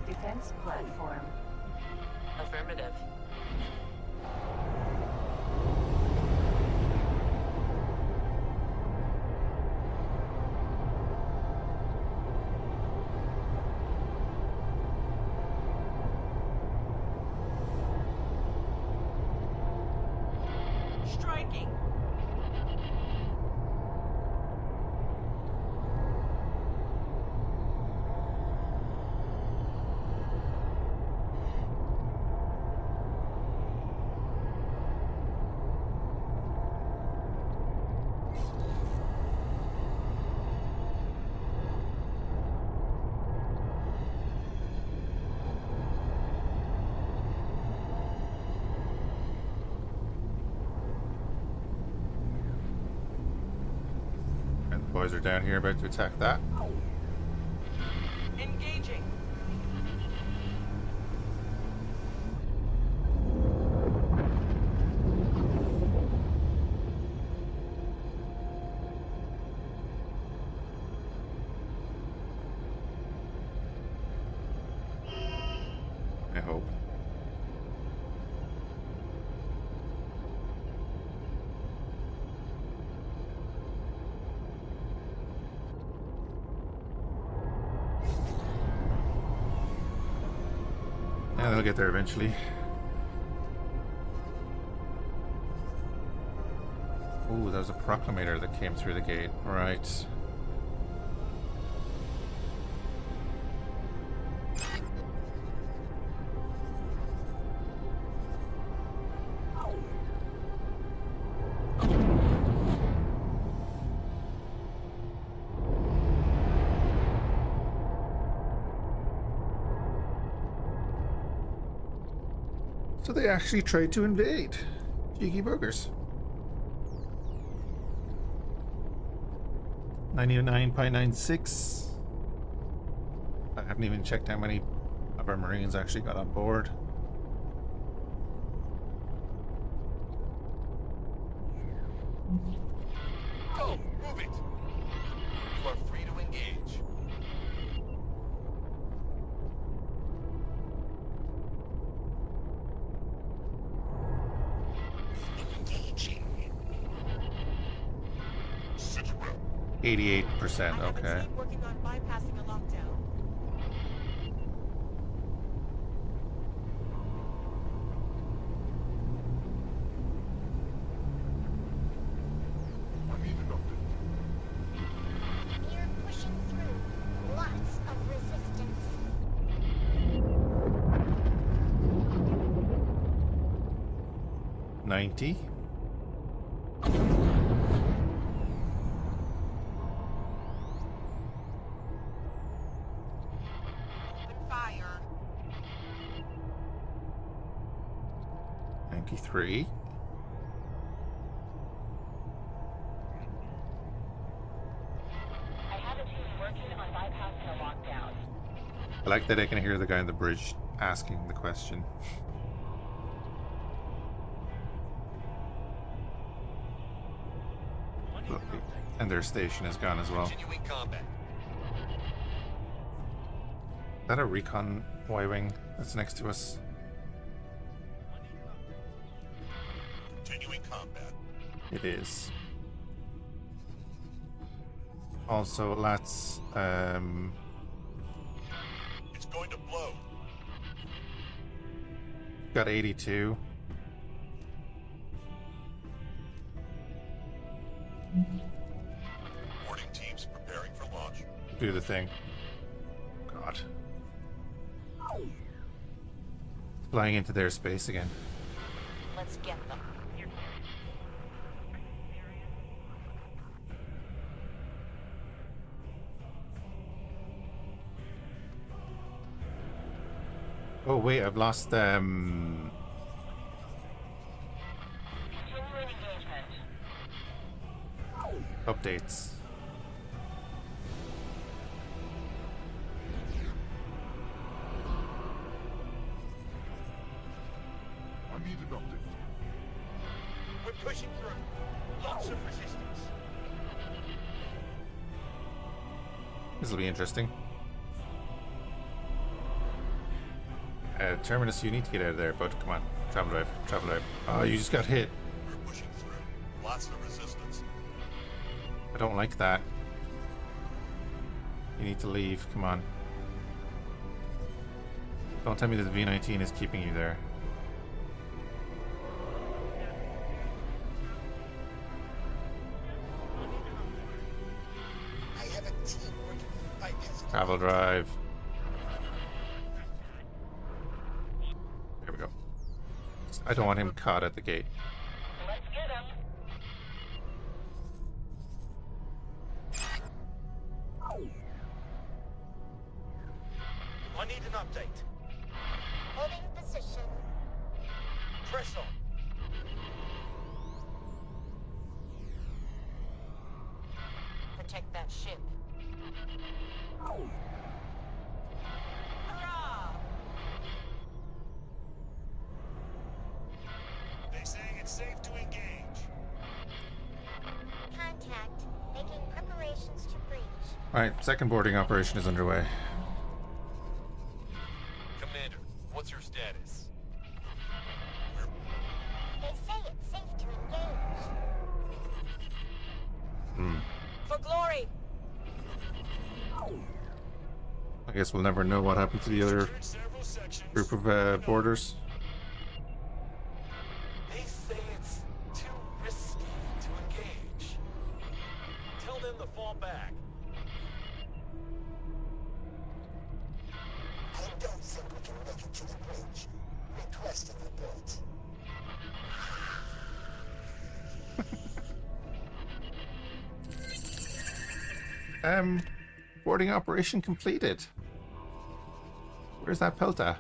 Defense platform. Affirmative. Striking. And the boys are down here about to attack that. Engaging. I hope. Yeah, they'll get there eventually. Ooh, there was a proclamator that came through the gate. Right. So they actually tried to invade. Cheeky buggers. 99.96. I haven't even checked how many of our Marines actually got on board. Go! Move it! You are free to engage. 88%, I have a okay. team working on bypassing a lockdown. We're pushing through. Lots of resistance. 90. Open fire. 93. I have a team working on bypassing a lockdown. I like that I can hear the guy on the bridge asking the question. Lovely. And their station is gone as well. Is Continuing combat. that a recon Y-wing that's next to us? Continuing combat. It is. Also, let's It's going to blow. got 82. Warning teams preparing for launch. Do the thing. God. Flying into their space again. Let's get them. Oh wait, I've lost Continuing engagement. updates. We're pushing through. Lots of resistance. This will be interesting. Terminus, you need to get out of there, but come on. Travel drive, travel drive. Oh, you just got hit. We're pushing through. Lots of resistance. I don't like that. You need to leave, come on. Don't tell me that the V-19 is keeping you there. I have a team working on bypassing. Travel drive. There we go. I don't want him caught at the gate. Let's get him. I need an update. Holding position. Press on. Protect that ship. Hurrah! They say it's safe to engage. Contact. Making preparations to breach. Alright, second boarding operation is underway. Commander, what's your status? They say it's safe to engage. For glory! I guess we'll never know what happened to the other Secured several sections. group of boarders. They say it's too risky to engage. Tell them to fall back. I don't think we can make it to the bridge. Requesting report. Boarding operation completed. Where's that Pelta?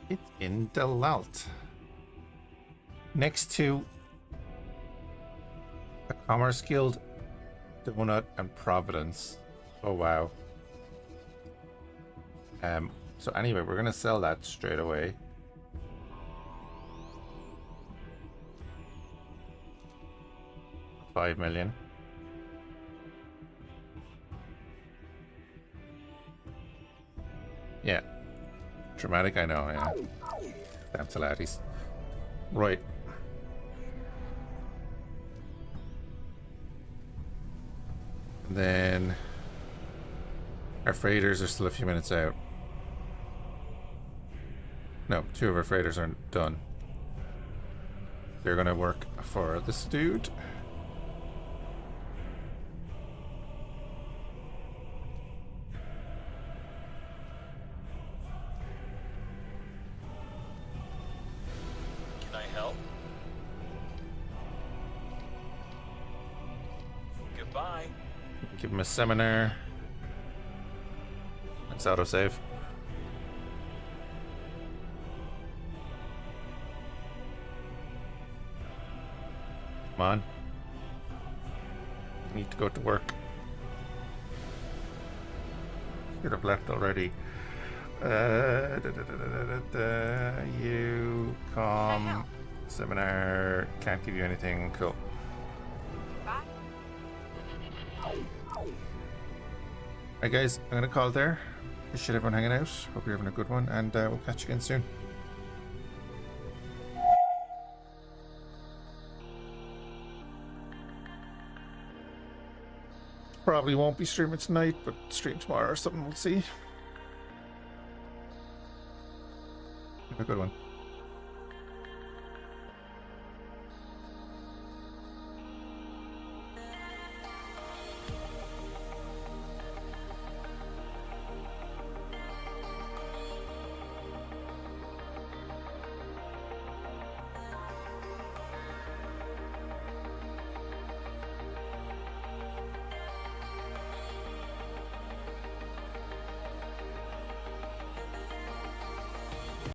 It's in Delalt. Next to a Commerce Guild, Donut, and Providence. Oh wow. So anyway, we're gonna sell that straight away. $5 million. Yeah. Dramatic, I know, yeah. Damn Salatis. Right. Then our freighters are still a few minutes out. No, 2 of our freighters aren't done. They're gonna work for this dude. Can I help? Goodbye. Give him a seminar. Let's autosave. Come on. Need to go to work. Should have left already. You come. Seminar. Can't give you anything. Cool. Bye. Alright guys, I'm gonna call it there. Appreciate everyone hanging out. Hope you're having a good one, and we'll catch you again soon. Probably won't be streaming tonight, but stream tomorrow or something, we'll see. Have a good one.